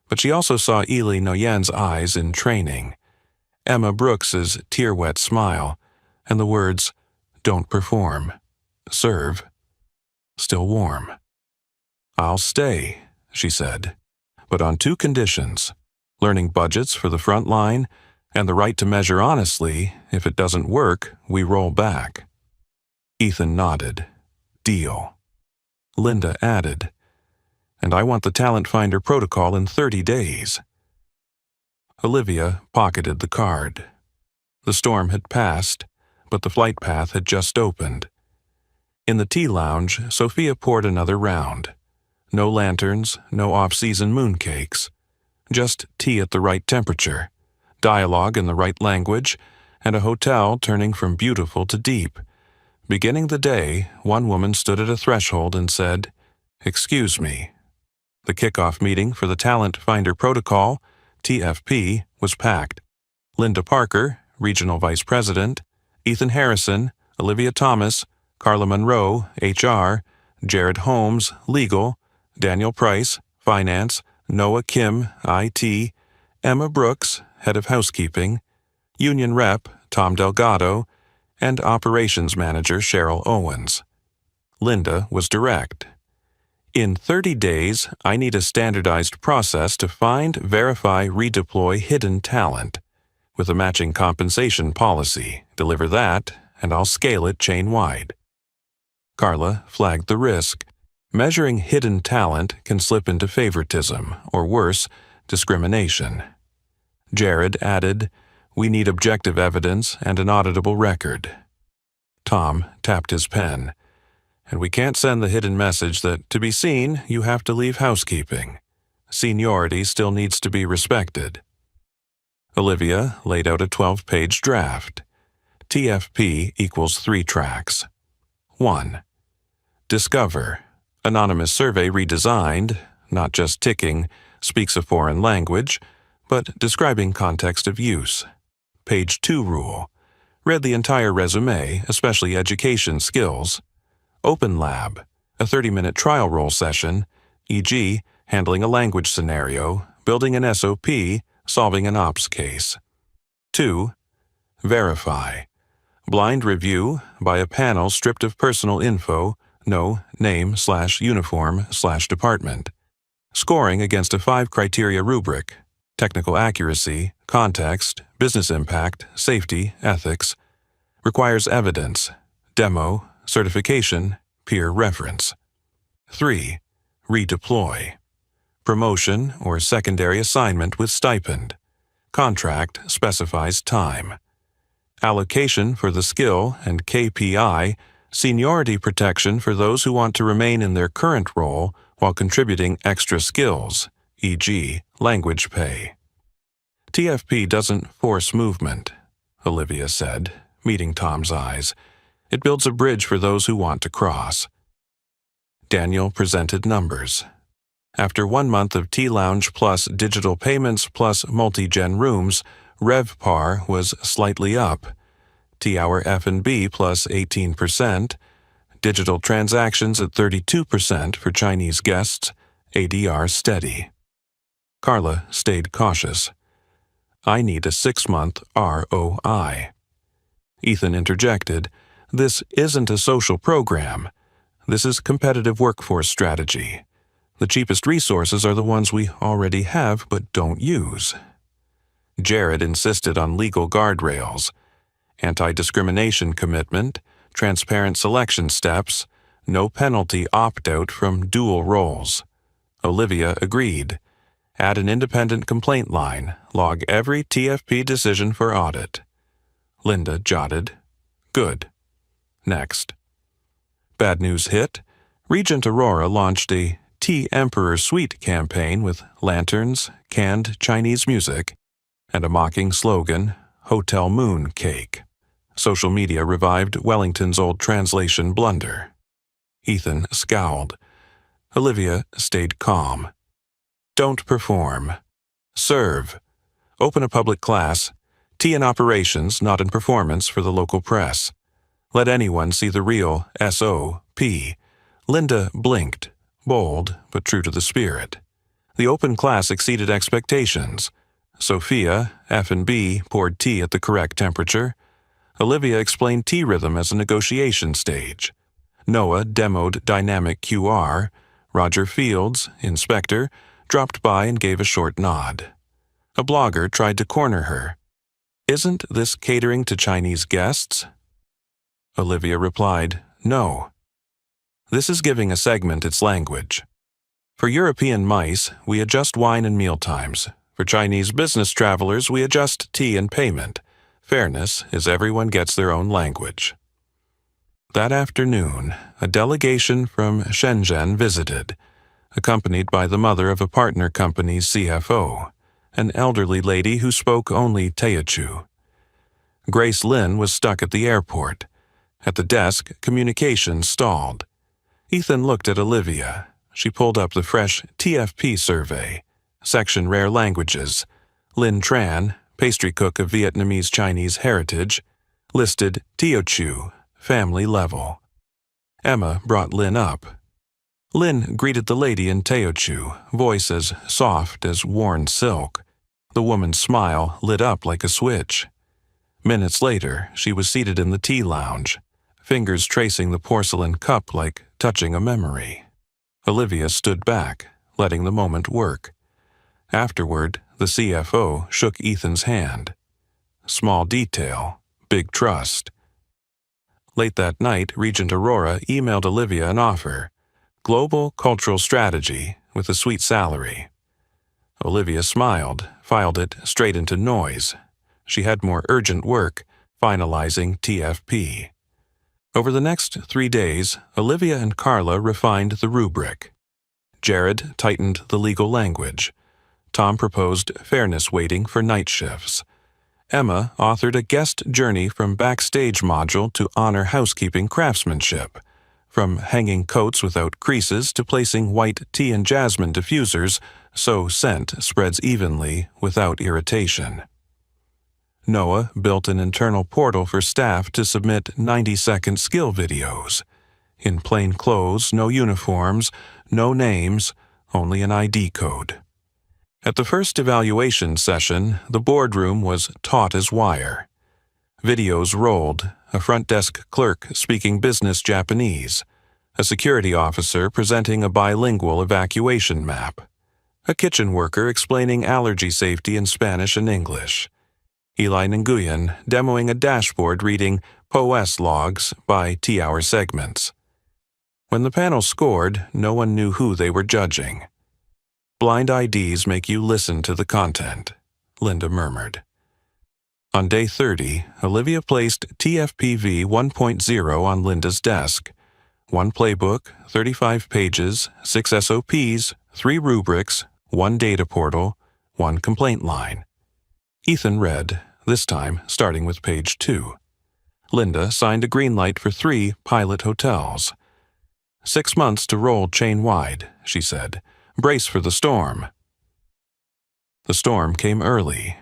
but she also saw Ely Nguyen's eyes in training, Emma Brooks's tear-wet smile, and the words, "Don't perform. Serve." Still warm. "I'll stay," she said, "but on 2 conditions: learning budgets for the front line and the right to measure honestly. If it doesn't work, we roll back." Ethan nodded. "Deal." Linda added, "And I want the Talent Finder protocol in 30 days. Olivia pocketed the card. The storm had passed, but the flight path had just opened. In the tea lounge, Sophia poured another round. No lanterns, no off-season mooncakes. Just tea at the right temperature, dialogue in the right language, and a hotel turning from beautiful to deep. Beginning the day, one woman stood at a threshold and said, "Excuse me." The kickoff meeting for the Talent Finder Protocol, TFP, was packed. Linda Parker, Regional Vice President, Ethan Harrison, Olivia Thomas, Carla Monroe, HR, Jared Holmes, Legal, Daniel Price, Finance, Noah Kim, IT, Emma Brooks, Head of Housekeeping, Union Rep, Tom Delgado, and Operations Manager Cheryl Owens. Linda was direct. "In 30 days, I need a standardized process to find, verify, redeploy hidden talent. With a matching compensation policy, deliver that, and I'll scale it chain-wide." Carla flagged the risk. Measuring hidden talent can slip into favoritism, or worse, discrimination. Jared added, "We need objective evidence and an auditable record." Tom tapped his pen. "And we can't send the hidden message that, to be seen, you have to leave housekeeping. Seniority still needs to be respected." Olivia laid out a 12-page draft. TFP equals 3 tracks. 1. Discover. Anonymous survey redesigned, not just ticking, speaks a foreign language, but describing context of use. Page 2 rule. Read the entire resume, especially education skills. Open Lab. A 30-minute trial roll session, e.g., handling a language scenario, building an SOP, solving an ops case. 2. Verify. Blind review by a panel stripped of personal info, no name/uniform/department. Scoring against a 5-criteria rubric: technical accuracy, context, business impact, safety, ethics. Requires evidence, demo, certification, peer reference. 3. Redeploy. Promotion or secondary assignment with stipend. Contract specifies time. Allocation for the skill and KPI, seniority protection for those who want to remain in their current role while contributing extra skills, e.g., language pay. TFP doesn't force movement, Olivia said, meeting Tom's eyes. It builds a bridge for those who want to cross. Daniel presented numbers. After 1 month of T-Lounge plus digital payments plus multi-gen rooms, RevPAR was slightly up. T-Hour F&B plus 18%, digital transactions at 32% for Chinese guests, ADR steady. Carla stayed cautious. I need a 6-month ROI. Ethan interjected, "This isn't a social program. This is competitive workforce strategy. The cheapest resources are the ones we already have but don't use." Jared insisted on legal guardrails, anti-discrimination commitment, transparent selection steps, no penalty opt-out from dual roles. Olivia agreed. Add an independent complaint line, log every TFP decision for audit. Linda jotted, "Good." Next. Bad news hit. Regent Aurora launched a Tea Emperor Suite campaign with lanterns, canned Chinese music, and a mocking slogan, Hotel Moon Cake. Social media revived Wellington's old translation blunder. Ethan scowled. Olivia stayed calm. Don't perform. Serve. Open a public class. Tea in operations, not in performance for the local press. Let anyone see the real SOP. Linda blinked, bold but true to the spirit. The open class exceeded expectations. Sophia, F&B, poured tea at the correct temperature. Olivia explained tea rhythm as a negotiation stage. Noah demoed dynamic QR. Roger Fields, inspector, dropped by and gave a short nod. A blogger tried to corner her. Isn't this catering to Chinese guests? Olivia replied, no. This is giving a segment its language. For European mice, we adjust wine and mealtimes. For Chinese business travelers, we adjust tea and payment. Fairness is everyone gets their own language. That afternoon, a delegation from Shenzhen visited, accompanied by the mother of a partner company's CFO, an elderly lady who spoke only Teochew. Grace Lin was stuck at the airport. At the desk, communications stalled. Ethan looked at Olivia. She pulled up the fresh TFP survey. Section Rare Languages. Lin Tran, pastry cook of Vietnamese Chinese heritage, listed Teochew, family level. Emma brought Lin up. Lin greeted the lady in Teochew, voice as soft as worn silk. The woman's smile lit up like a switch. Minutes later, she was seated in the tea lounge, fingers tracing the porcelain cup like touching a memory. Olivia stood back, letting the moment work. Afterward, the CFO shook Ethan's hand. Small detail, big trust. Late that night, Regent Aurora emailed Olivia an offer. Global Cultural Strategy with a sweet salary. Olivia smiled, filed it straight into noise. She had more urgent work, finalizing TFP. Over the next 3 days, Olivia and Carla refined the rubric. Jared tightened the legal language. Tom proposed fairness weighting for night shifts. Emma authored a guest journey from backstage module to honor housekeeping craftsmanship, from hanging coats without creases to placing white tea and jasmine diffusers so scent spreads evenly without irritation. Noah built an internal portal for staff to submit 90-second skill videos. In plain clothes, no uniforms, no names, only an ID code. At the first evaluation session, the boardroom was taut as wire. Videos rolled, a front desk clerk speaking business Japanese, a security officer presenting a bilingual evacuation map, a kitchen worker explaining allergy safety in Spanish and English, Eli Nguyen demoing a dashboard reading POS logs by T-hour segments. When the panel scored, no one knew who they were judging. Blind IDs make you listen to the content, Linda murmured. On day 30, Olivia placed TFPV 1.0 on Linda's desk. 1 playbook, 35 pages, 6 SOPs, 3 rubrics, 1 data portal, 1 complaint line. Ethan read, this time starting with page 2. Linda signed a green light for 3 pilot hotels. 6 months to roll chain-wide, she said. Brace for the storm. The storm came early.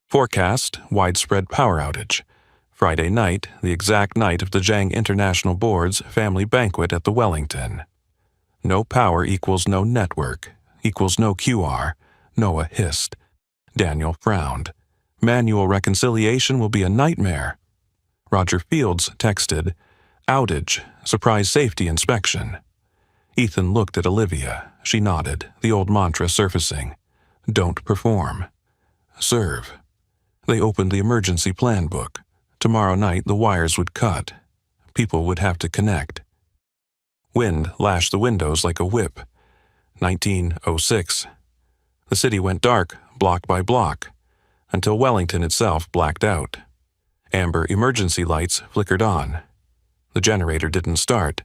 Forecast, widespread power outage. Friday night, the exact night of the Zhang International Board's family banquet at the Wellington. No power equals no network, equals no QR, Noah hissed. Daniel frowned. Manual reconciliation will be a nightmare. Roger Fields texted, outage, surprise safety inspection. Ethan looked at Olivia. She nodded, the old mantra surfacing. Don't perform. Serve. They opened the emergency plan book. Tomorrow night the wires would cut. People would have to connect. Wind lashed the windows like a whip. 1906. The city went dark, block by block, until Wellington itself blacked out. Amber emergency lights flickered on. The generator didn't start.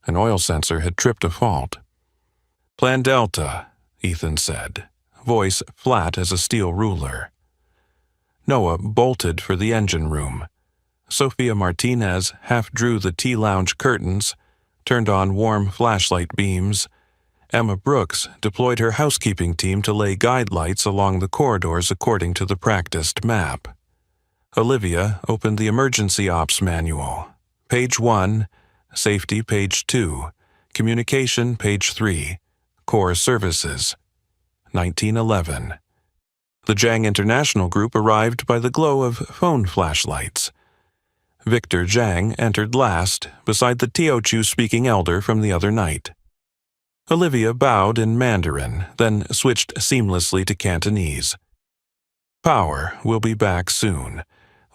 An oil sensor had tripped a fault. Plan Delta, Ethan said, voice flat as a steel ruler. Noah bolted for the engine room. Sophia Martinez half drew the tea lounge curtains, turned on warm flashlight beams. Emma Brooks deployed her housekeeping team to lay guide lights along the corridors according to the practiced map. Olivia opened the emergency ops manual. Page 1, safety page 2, communication page 3, core services. 1911. The Zhang International Group arrived by the glow of phone flashlights. Victor Zhang entered last, beside the Teochew-speaking elder from the other night. Olivia bowed in Mandarin, then switched seamlessly to Cantonese. Power will be back soon.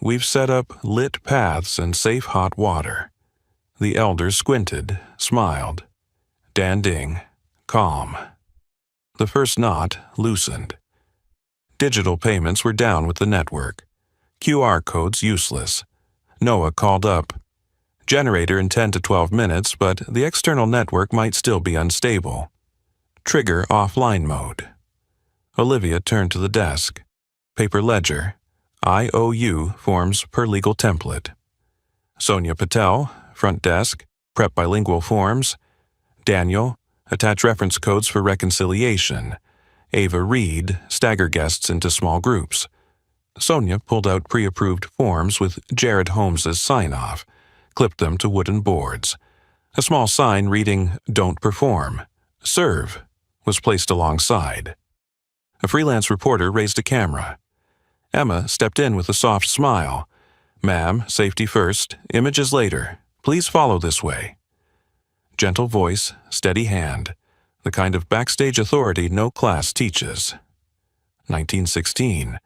We've set up lit paths and safe hot water. The elder squinted, smiled. Danding, calm. The first knot loosened. Digital payments were down with the network. QR codes useless. Noah called up. Generator in 10 to 12 minutes, but the external network might still be unstable. Trigger offline mode. Olivia turned to the desk. Paper ledger. IOU forms per legal template. Sonia Patel, front desk, prep bilingual forms. Daniel, attach reference codes for reconciliation. Ava Reed, stagger guests into small groups. Sonia pulled out pre-approved forms with Jared Holmes's sign-off, clipped them to wooden boards. A small sign reading, Don't Perform. Serve, was placed alongside. A freelance reporter raised a camera. Emma stepped in with a soft smile. Ma'am, safety first, images later. Please follow this way. Gentle voice, steady hand. The kind of backstage authority no class teaches. 1916.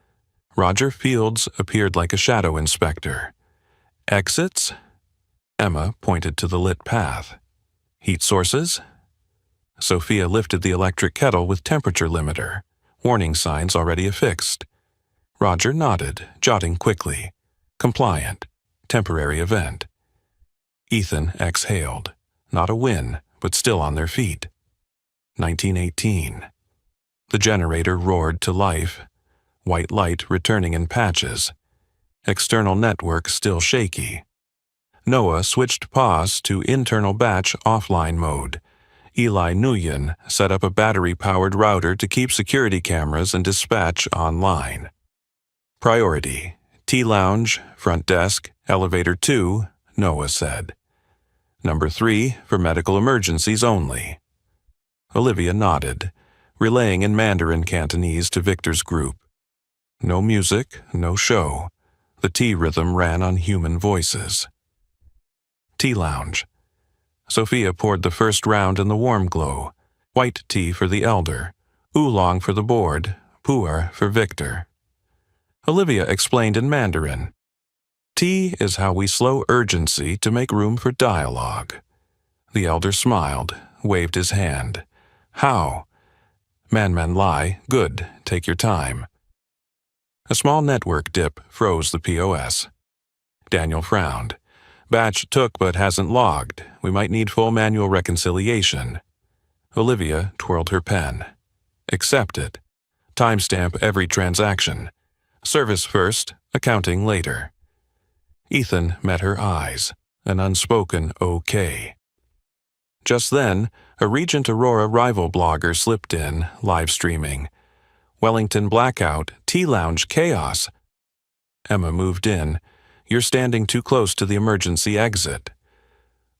Roger Fields appeared like a shadow inspector. Exits? Emma pointed to the lit path. Heat sources? Sophia lifted the electric kettle with temperature limiter. Warning signs already affixed. Roger nodded, jotting quickly. Compliant. Temporary event. Ethan exhaled. Not a win, but still on their feet. 1918. The generator roared to life. White light returning in patches. External network still shaky. Noah switched POS to internal batch offline mode. Eli Nguyen set up a battery-powered router to keep security cameras and dispatch online. Priority: Tea Lounge, Front Desk, Elevator 2, Noah said. Number 3 for medical emergencies only. Olivia nodded. relaying in Mandarin Cantonese to Victor's group. No music, no show. The tea rhythm ran on human voices. Tea lounge. Sophia poured the first round in the warm glow. White tea for the elder, oolong for the board, pu'er for Victor. Olivia explained in Mandarin. Tea is how we slow urgency to make room for dialogue. The elder smiled, waved his hand. How? Man Lai, good, take your time. A small network dip froze the POS. Daniel frowned. Batch took but hasn't logged. We might need full manual reconciliation. Olivia twirled her pen. Accept it. Timestamp every transaction. Service first, accounting later. Ethan met her eyes, an unspoken okay. Just then, a Regent Aurora rival blogger slipped in, live streaming. Wellington blackout, tea lounge chaos. Emma moved in. You're standing too close to the emergency exit.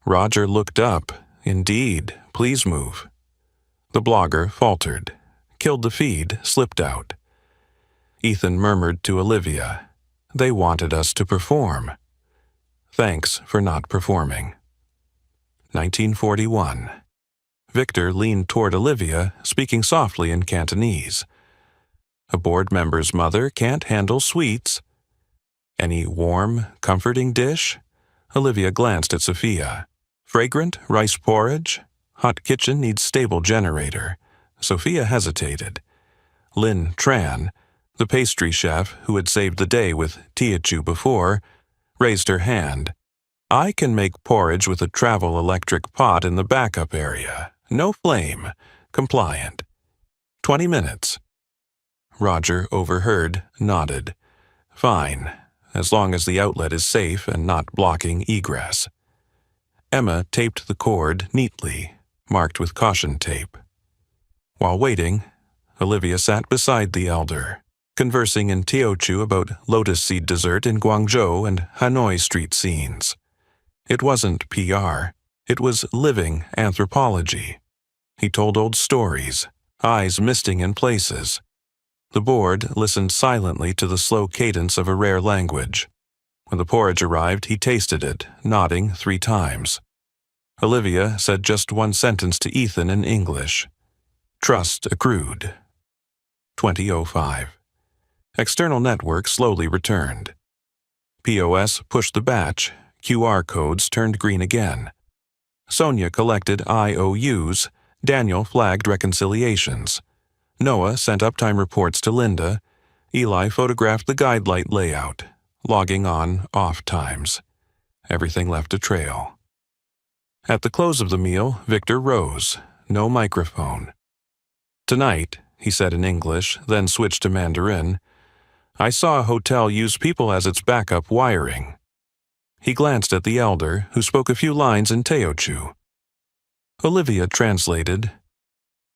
Roger looked up. Indeed, please move. The blogger faltered, killed the feed, slipped out. Ethan murmured to Olivia. They wanted us to perform. Thanks for not performing. 1941. Victor leaned toward Olivia, speaking softly in Cantonese. A board member's mother can't handle sweets. Any warm, comforting dish? Olivia glanced at Sophia. Fragrant rice porridge? Hot kitchen needs stable generator. Sophia hesitated. Lin Tran, the pastry chef who had saved the day with Teochew before, raised her hand. I can make porridge with a travel electric pot in the backup area. No flame. Compliant. 20 minutes. Roger overheard, nodded. Fine, as long as the outlet is safe and not blocking egress. Emma taped the cord neatly, marked with caution tape. While waiting, Olivia sat beside the elder, conversing in Teochew about lotus seed dessert in Guangzhou and Hanoi street scenes. It wasn't PR. It was living anthropology. He told old stories, eyes misting in places. The board listened silently to the slow cadence of a rare language. When the porridge arrived, he tasted it, nodding 3 times. Olivia said just one sentence to Ethan in English. Trust accrued. 20:05. External network slowly returned. POS pushed the batch. QR codes turned green again. Sonia collected IOUs. Daniel flagged reconciliations. Noah sent uptime reports to Linda. Eli photographed the guidelight layout, logging on off times. Everything left a trail. At the close of the meal, Victor rose. No microphone. Tonight, he said in English, then switched to Mandarin, I saw a hotel use people as its backup wiring. He glanced at the elder, who spoke a few lines in Teochew. Olivia translated.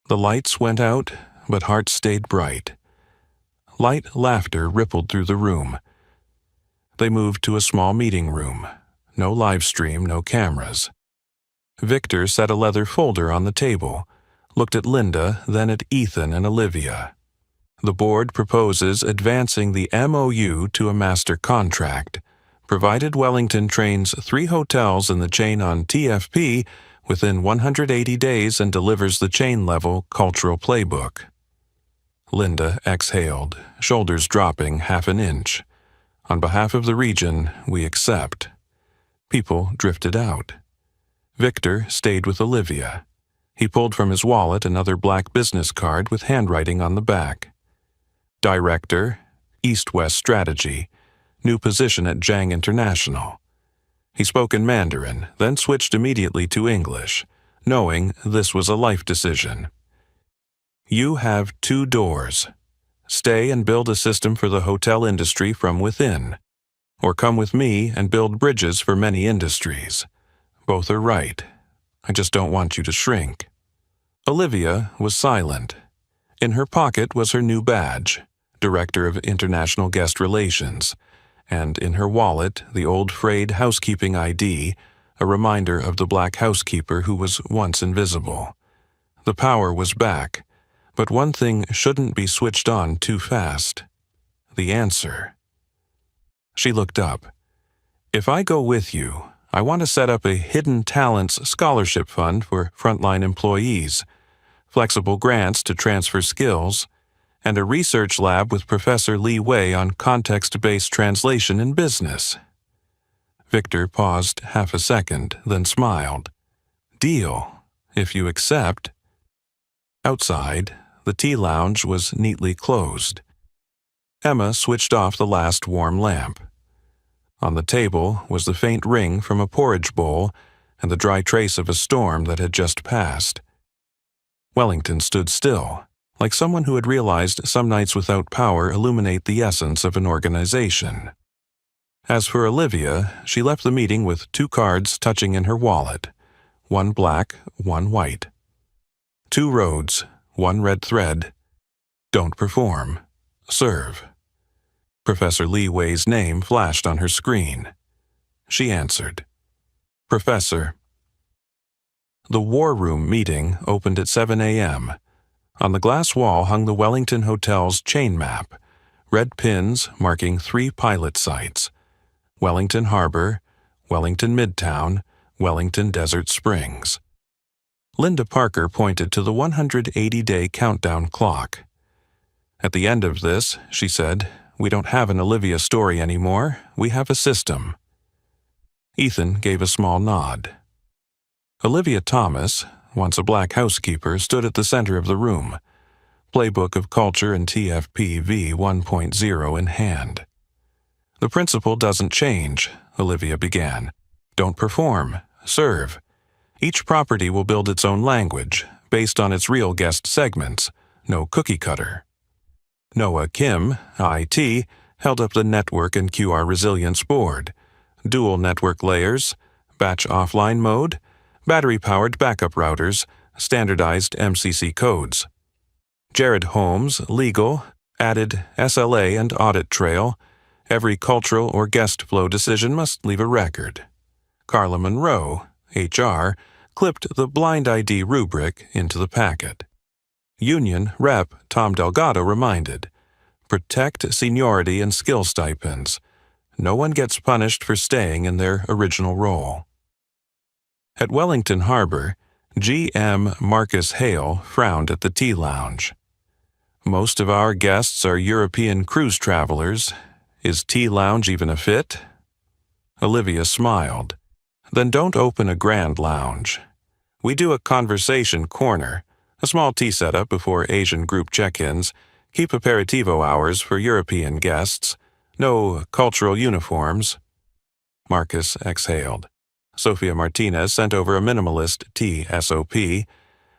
The lights went out, but hearts stayed bright. Light laughter rippled through the room. They moved to a small meeting room. No live stream, no cameras. Victor set a leather folder on the table, looked at Linda, then at Ethan and Olivia. The board proposes advancing the MOU to a master contract, provided Wellington trains 3 hotels in the chain on TFP within 180 days and delivers the chain-level cultural playbook. Linda exhaled, shoulders dropping half an inch. On behalf of the region, we accept. People drifted out. Victor stayed with Olivia. He pulled from his wallet another black business card with handwriting on the back. Director, East-West Strategy, new position at Zhang International. He spoke in Mandarin, then switched immediately to English, knowing this was a life decision. You have 2 doors. Stay and build a system for the hotel industry from within, or come with me and build bridges for many industries. Both are right. I just don't want you to shrink. Olivia was silent. In her pocket was her new badge, Director of International Guest Relations, and in her wallet the old frayed housekeeping ID, a reminder of the black housekeeper who was once invisible. The power was back, But one thing shouldn't be switched on too fast. The answer. She looked up. If I go with you, I want to set up a Hidden Talents Scholarship Fund for frontline employees, flexible grants to transfer skills, and a research lab with Professor Li Wei on context-based translation in business. Victor paused half a second, then smiled. Deal, if you accept. Outside, the tea lounge was neatly closed. Emma switched off the last warm lamp. On the table was the faint ring from a porridge bowl and the dry trace of a storm that had just passed. Wellington stood still, like someone who had realized some nights without power illuminate the essence of an organization. As for Olivia, she left the meeting with 2 cards touching in her wallet, one black, one white. 2 roads, one red thread. Don't perform. Serve. Professor Li Wei's name flashed on her screen. She answered. Professor. The War Room meeting opened at 7 a.m. On the glass wall hung the Wellington Hotel's chain map, red pins marking 3 pilot sites: Wellington Harbor, Wellington Midtown, Wellington Desert Springs. Linda Parker pointed to the 180-day countdown clock. At the end of this, she said, we don't have an Olivia story anymore, we have a system. Ethan gave a small nod. Olivia Thomas, once a black housekeeper, stood at the center of the room, Playbook of Culture and TFPV 1.0 in hand. The principle doesn't change, Olivia began. Don't perform, serve. Each property will build its own language, based on its real guest segments, no cookie cutter. Noah Kim, IT, held up the Network and QR Resilience Board, dual network layers, batch offline mode, battery-powered backup routers, standardized MCC codes. Jared Holmes, Legal, added SLA and audit trail. Every cultural or guest flow decision must leave a record. Carla Monroe, HR, clipped the blind ID rubric into the packet. Union Rep. Tom Delgado reminded, protect seniority and skill stipends. No one gets punished for staying in their original role. At Wellington Harbor, GM Marcus Hale frowned at the tea lounge. Most of our guests are European cruise travelers. Is tea lounge even a fit? Olivia smiled. Then don't open a grand lounge. We do a conversation corner, a small tea setup before Asian group check-ins, keep aperitivo hours for European guests, no cultural uniforms. Marcus exhaled. Sophia Martinez sent over a minimalist tea SOP.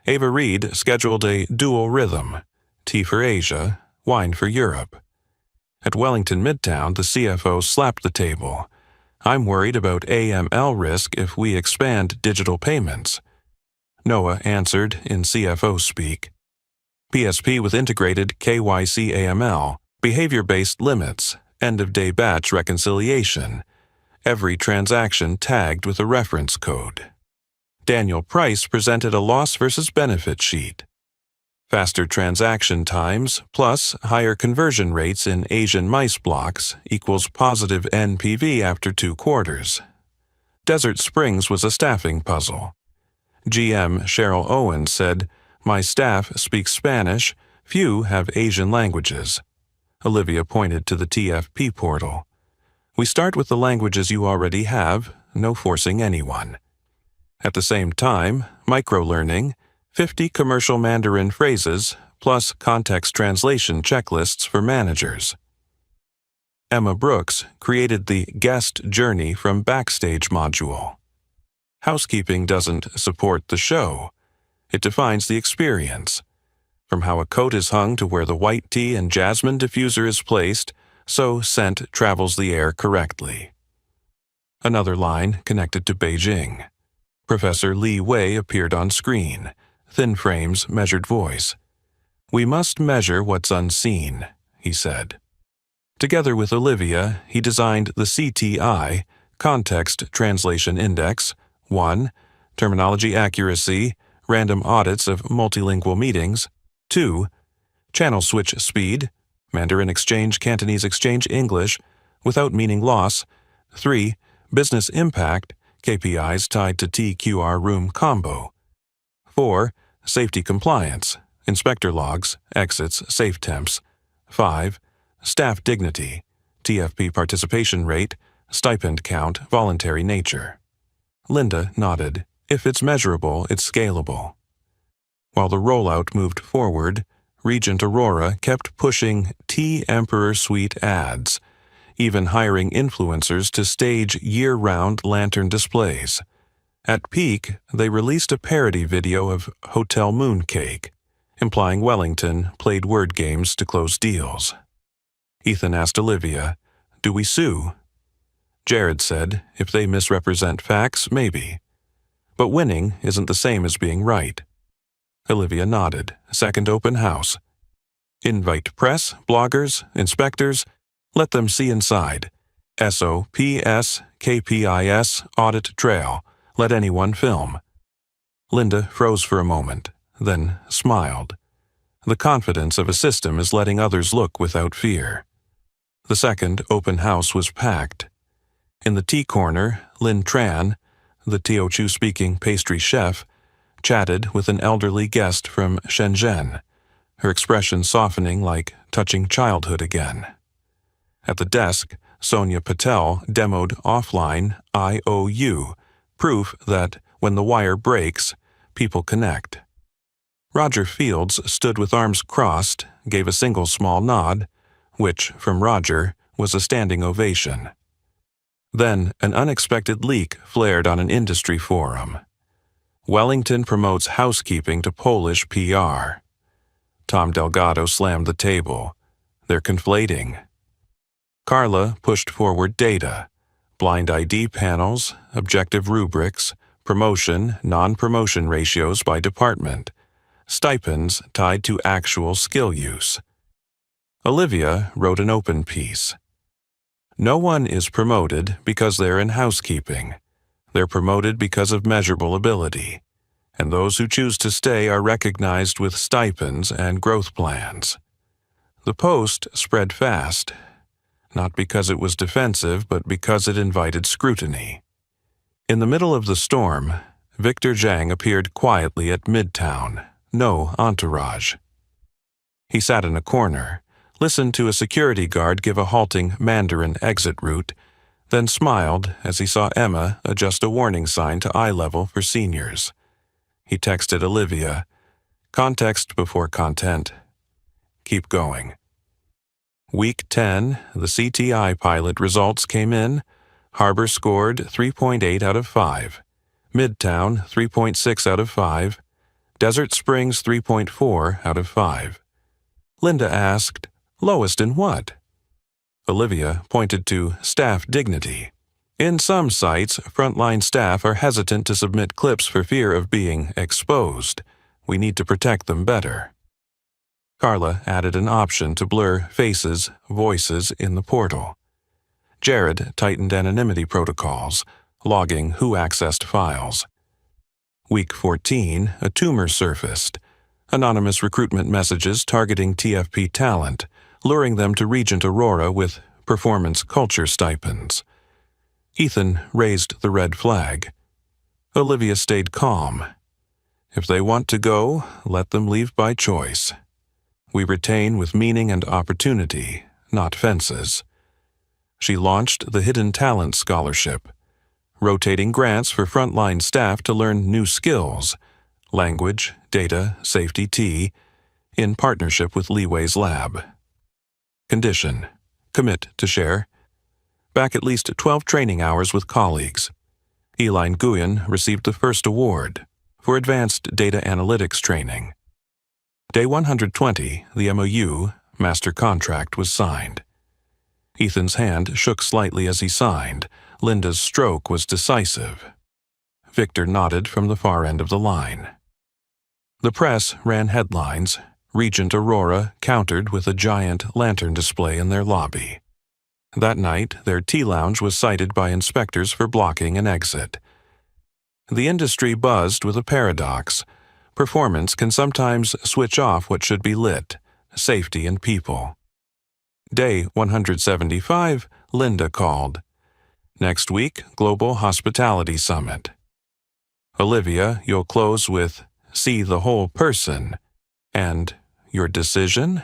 Ava Reed scheduled a dual rhythm, tea for Asia, wine for Europe. At Wellington Midtown, the CFO slapped the table. I'm worried about AML risk if we expand digital payments. Noah answered in CFO speak. PSP with integrated KYC AML, behavior-based limits, end-of-day batch reconciliation. Every transaction tagged with a reference code. Daniel Price presented a loss versus benefit sheet. Faster transaction times plus higher conversion rates in Asian mice blocks equals positive NPV after 2 quarters. Desert Springs was a staffing puzzle. GM Cheryl Owens said, my staff speaks Spanish, few have Asian languages. Olivia pointed to the TFP portal. We start with the languages you already have, no forcing anyone. At the same time, micro-learning, 50 commercial Mandarin phrases, plus context translation checklists for managers. Emma Brooks created the Guest Journey from Backstage module. Housekeeping doesn't support the show. It defines the experience. From how a coat is hung to where the white tea and jasmine diffuser is placed, so scent travels the air correctly. Another line connected to Beijing. Professor Li Wei appeared on screen. Thin frames, measured voice. We must measure what's unseen, he said. Together with Olivia, he designed the CTI, Context Translation Index, 1. Terminology accuracy, random audits of multilingual meetings, 2. channel switch speed, Mandarin exchange Cantonese exchange English, without meaning loss. 3. Business impact, KPIs tied to TQR room combo. 4. Safety compliance, inspector logs, exits, safe temps. 5. Staff dignity, TFP participation rate, stipend count, voluntary nature. Linda nodded. If it's measurable, it's scalable. While the rollout moved forward, Regent Aurora kept pushing Tea Emperor Suite ads, even hiring influencers to stage year-round lantern displays. At peak, they released a parody video of Hotel Mooncake, implying Wellington played word games to close deals. Ethan asked Olivia, "Do we sue?" Jared said, "If they misrepresent facts, maybe. But winning isn't the same as being right." Olivia nodded. Second open house. Invite press, bloggers, inspectors. Let them see inside. SOPS, KPIS, audit trail. Let anyone film. Linda froze for a moment, then smiled. The confidence of a system is letting others look without fear. The second open house was packed. In the tea corner, Lin Tran, the Teochew-speaking pastry chef, chatted with an elderly guest from Shenzhen, her expression softening like touching childhood again. At the desk, Sonia Patel demoed offline IOU, proof that when the wire breaks, people connect. Roger Fields stood with arms crossed, gave a single small nod, which, from Roger, was a standing ovation. Then an unexpected leak flared on an industry forum. Wellington promotes housekeeping to Polish PR. Tom Delgado slammed the table. They're conflating. Carla pushed forward data, blind ID panels, objective rubrics, promotion, non-promotion ratios by department, stipends tied to actual skill use. Olivia wrote an open piece. No one is promoted because they're in housekeeping. They're promoted because of measurable ability, and those who choose to stay are recognized with stipends and growth plans. The post spread fast, not because it was defensive, but because it invited scrutiny. In the middle of the storm, Victor Zhang appeared quietly at Midtown, no entourage. He sat in a corner, listened to a security guard give a halting Mandarin exit route, then smiled as he saw Emma adjust a warning sign to eye level for seniors. He texted Olivia, "Context before content. Keep going." Week 10, the CTI pilot results came in. Harbor scored 3.8 out of 5. Midtown, 3.6 out of 5. Desert Springs, 3.4 out of 5. Linda asked, "Lowest in what?" Olivia pointed to staff dignity. In some sites, frontline staff are hesitant to submit clips for fear of being exposed. We need to protect them better. Carla added an option to blur faces, voices in the portal. Jared tightened anonymity protocols, logging who accessed files. Week 14, a tumor surfaced. Anonymous recruitment messages targeting TFP talent, luring them to Regent Aurora with performance culture stipends. Ethan raised the red flag. Olivia stayed calm. If they want to go, let them leave by choice. We retain with meaning and opportunity, not fences. She launched the Hidden Talent Scholarship, rotating grants for frontline staff to learn new skills, language, data, safety T, in partnership with Leeway's lab. Condition: commit to share. Back at least 12 training hours with colleagues. Eli Nguyen received the first award for advanced data analytics training. Day 120, the MOU, master contract, was signed. Ethan's hand shook slightly as he signed. Linda's stroke was decisive. Victor nodded from the far end of the line. The press ran headlines. Regent Aurora countered with a giant lantern display in their lobby. That night, their tea lounge was cited by inspectors for blocking an exit. The industry buzzed with a paradox. Performance can sometimes switch off what should be lit. safety, and people. Day 175, Linda called. Next week, Global Hospitality Summit. Olivia, you'll close with see the whole person. And your decision?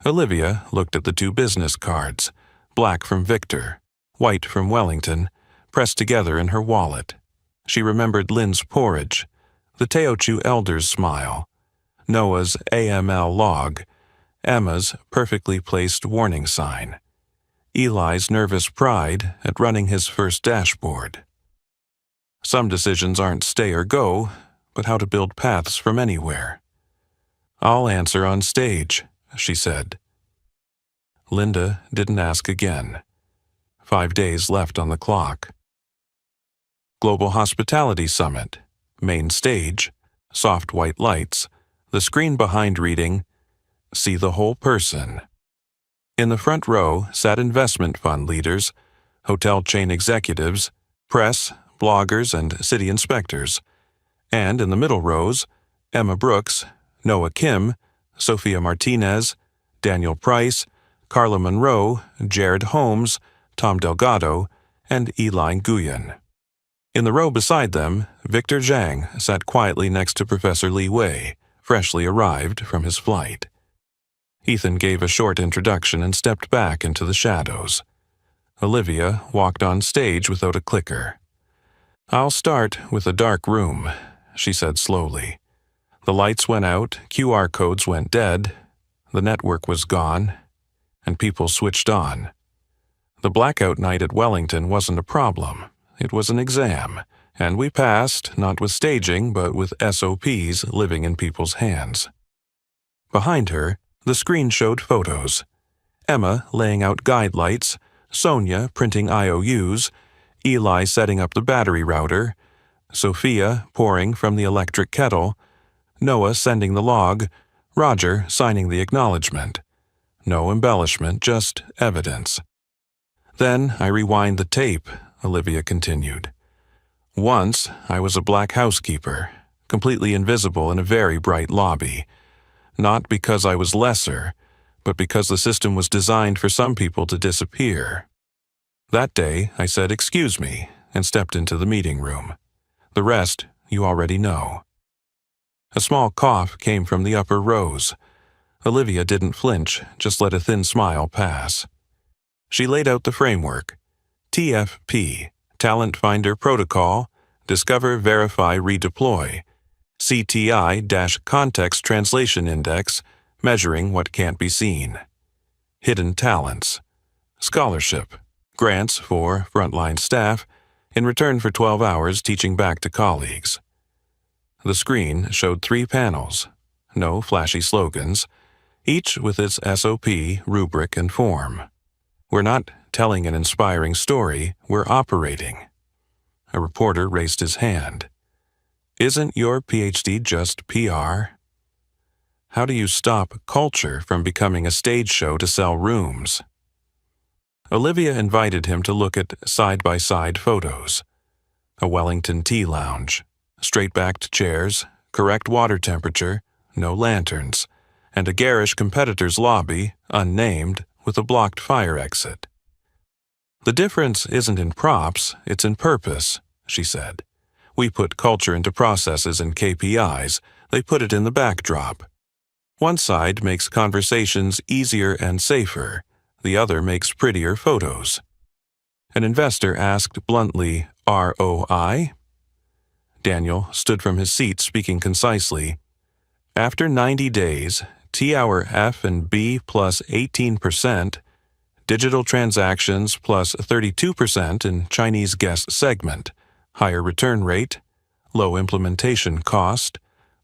Olivia looked at the two business cards, black from Victor, white from Wellington, pressed together in her wallet. She remembered Lynn's porridge, the Teochew elder's smile, Noah's AML log, Emma's perfectly placed warning sign, Eli's nervous pride at running his first dashboard. Some decisions aren't stay or go, but how to build paths from anywhere. I'll answer on stage, she said. Linda didn't ask again. 5 days left on the clock. Global Hospitality Summit, main stage, soft white lights, the screen behind reading, see the whole person. In the front row sat investment fund leaders, hotel chain executives, press, bloggers, and city inspectors. And in the middle rows, Emma Brooks, Noah Kim, Sophia Martinez, Daniel Price, Carla Monroe, Jared Holmes, Tom Delgado, and Eli Nguyen. In the row beside them, Victor Zhang sat quietly next to Professor Li Wei, freshly arrived from his flight. Ethan gave a short introduction and stepped back into the shadows. Olivia walked on stage without a clicker. I'll start with a dark room, she said slowly. The lights went out, QR codes went dead, the network was gone, and people switched on. The blackout night at Wellington wasn't a problem. It was an exam, and we passed, not with staging, but with SOPs living in people's hands. Behind her, the screen showed photos. Emma laying out guide lights, Sonia printing IOUs, Eli setting up the battery router, Sophia pouring from the electric kettle, Noah sending the log, Roger signing the acknowledgement. No embellishment, just evidence. Then I rewind the tape, Olivia continued. Once, I was a black housekeeper, completely invisible in a very bright lobby. Not because I was lesser, but because the system was designed for some people to disappear. That day, I said, "Excuse me," and stepped into the meeting room. The rest, you already know. A small cough came from the upper rows. Olivia didn't flinch, just let a thin smile pass. She laid out the framework. TFP, Talent Finder Protocol, Discover, Verify, Redeploy. CTI-Context Translation Index, measuring what can't be seen. Hidden talents. Scholarship, grants for frontline staff, in return for 12 hours teaching back to colleagues. The screen showed 3 panels, no flashy slogans, each with its SOP, rubric, and form. We're not telling an inspiring story, we're operating. A reporter raised his hand. Isn't your PhD just PR? How do you stop culture from becoming a stage show to sell rooms? Olivia invited him to look at side-by-side photos. A Wellington tea lounge, straight-backed chairs, correct water temperature, no lanterns, and a garish competitor's lobby, unnamed, with a blocked fire exit. The difference isn't in props, it's in purpose, she said. We put culture into processes and KPIs, they put it in the backdrop. One side makes conversations easier and safer, the other makes prettier photos. An investor asked bluntly, ROI? Daniel stood from his seat speaking concisely. After 90 days, T-hour F&B plus 18%, digital transactions plus 32% in Chinese guest segment, higher return rate, low implementation cost,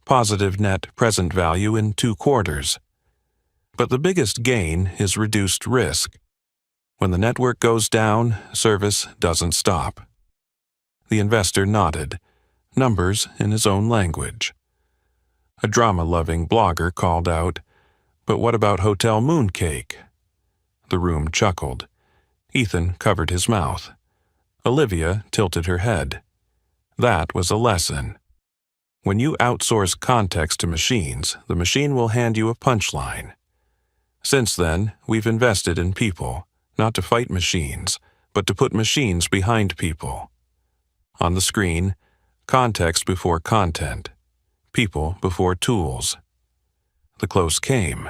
positive net present value in 2 quarters. But the biggest gain is reduced risk. When the network goes down, service doesn't stop. The investor nodded, numbers in his own language. A drama-loving blogger called out, "But what about Hotel Mooncake?" The room chuckled. Ethan covered his mouth. Olivia tilted her head. That was a lesson. When you outsource context to machines, the machine will hand you a punchline. Since then, we've invested in people, not to fight machines, but to put machines behind people. On the screen, context before content, people before tools. The close came.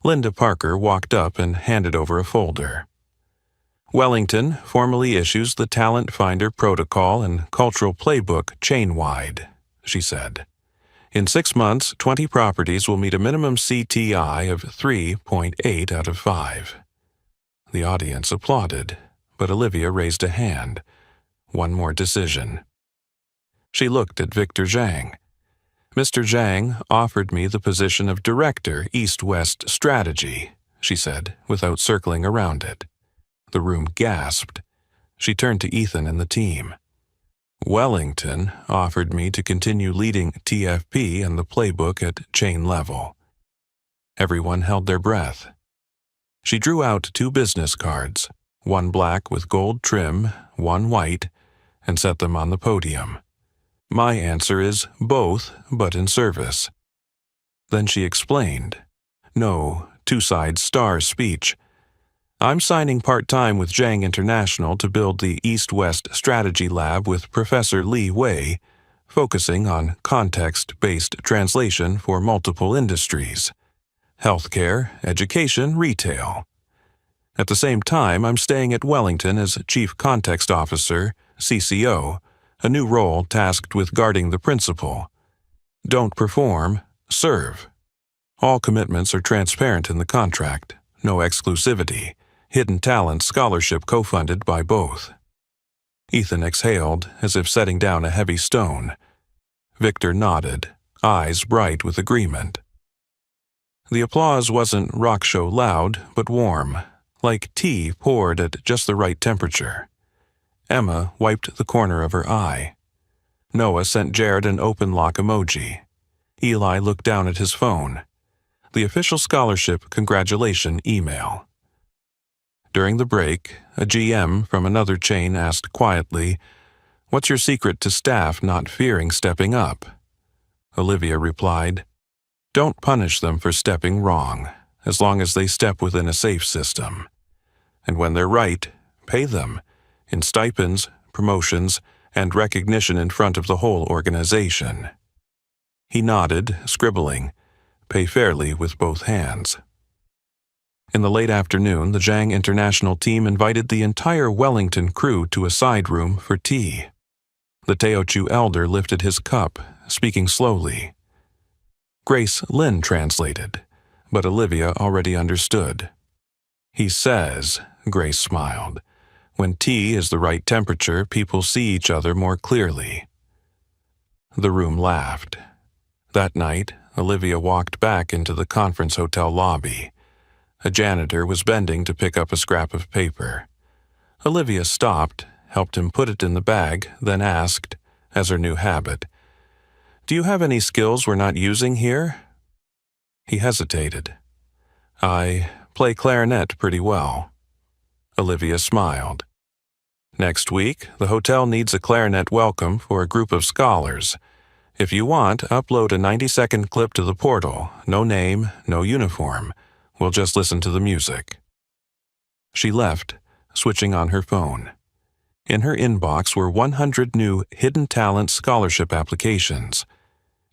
Linda Parker walked up and handed over a folder. Wellington formally issues the Talent Finder Protocol and Cultural Playbook chain-wide, she said. In 6 months, 20 properties will meet a minimum CTI of 3.8 out of 5. The audience applauded, but Olivia raised a hand. One more decision. She looked at Victor Zhang. Mr. Zhang offered me the position of Director East-West Strategy, she said, without circling around it. The room gasped. She turned to Ethan and the team. Wellington offered me to continue leading TFP and the playbook at chain level. Everyone held their breath. She drew out 2 business cards, one black with gold trim, one white, and set them on the podium. My answer is both, but in service. Then she explained. No, 2-side star speech. I'm signing part-time with Zhang International to build the East-West Strategy Lab with Professor Li Wei, focusing on context-based translation for multiple industries: healthcare, education, retail. At the same time, I'm staying at Wellington as Chief Context Officer, CCO, a new role tasked with guarding the principle. Don't perform, serve. All commitments are transparent in the contract, no exclusivity, hidden talent scholarship co-funded by both. Ethan exhaled as if setting down a heavy stone. Victor nodded, eyes bright with agreement. The applause wasn't rock show loud, but warm, like tea poured at just the right temperature. Emma wiped the corner of her eye. Noah sent Jared an open lock emoji. Eli looked down at his phone. The official scholarship congratulation email. During the break, a GM from another chain asked quietly, "What's your secret to staff not fearing stepping up?" Olivia replied, "Don't punish them for stepping wrong, as long as they step within a safe system. And when they're right, pay them, in stipends, promotions, and recognition in front of the whole organization." He nodded, scribbling, "Pay fairly with both hands." In the late afternoon, the Zhang International team invited the entire Wellington crew to a side room for tea. The Teochew elder lifted his cup, speaking slowly. Grace Lynn translated, but Olivia already understood. "He says," Grace smiled, "when tea is the right temperature, people see each other more clearly." The room laughed. That night, Olivia walked back into the conference hotel lobby. A janitor was bending to pick up a scrap of paper. Olivia stopped, helped him put it in the bag, then asked, as her new habit, "Do you have any skills we're not using here?" He hesitated. "I play clarinet pretty well." Olivia smiled. "Next week, the hotel needs a clarinet welcome for a group of scholars. If you want, upload a 90-second clip to the portal. No name, no uniform. We'll just listen to the music." She left, switching on her phone. In her inbox were 100 new Hidden Talent Scholarship applications.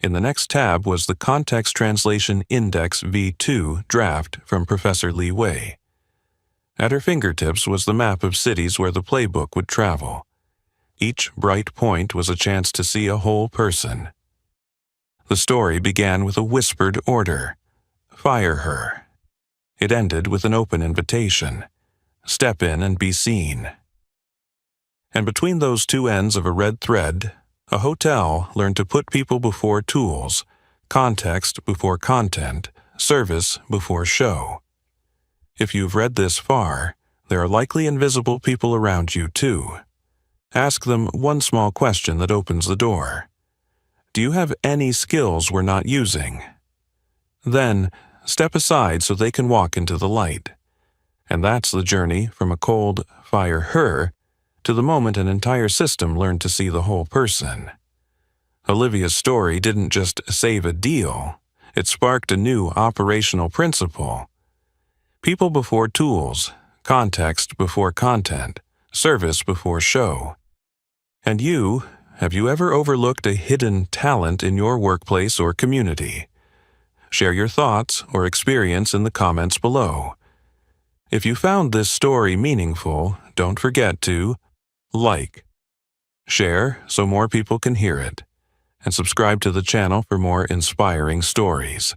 In the next tab was the Context Translation Index V2 draft from Professor Li Wei. At her fingertips was the map of cities where the playbook would travel. Each bright point was a chance to see a whole person. The story began with a whispered order: "Fire her." It ended with an open invitation: "Step in and be seen." And between those two ends of a red thread, a hotel learned to put people before tools, context before content, service before show. If you've read this far, there are likely invisible people around you too. Ask them one small question that opens the door. Do you have any skills we're not using? Then, step aside so they can walk into the light. And that's the journey from a cold "fire her" to the moment an entire system learned to see the whole person. Olivia's story didn't just save a deal, it sparked a new operational principle. People before tools, context before content, service before show. And you, have you ever overlooked a hidden talent in your workplace or community? Share your thoughts or experience in the comments below. If you found this story meaningful, don't forget to like, share so more people can hear it, and subscribe to the channel for more inspiring stories.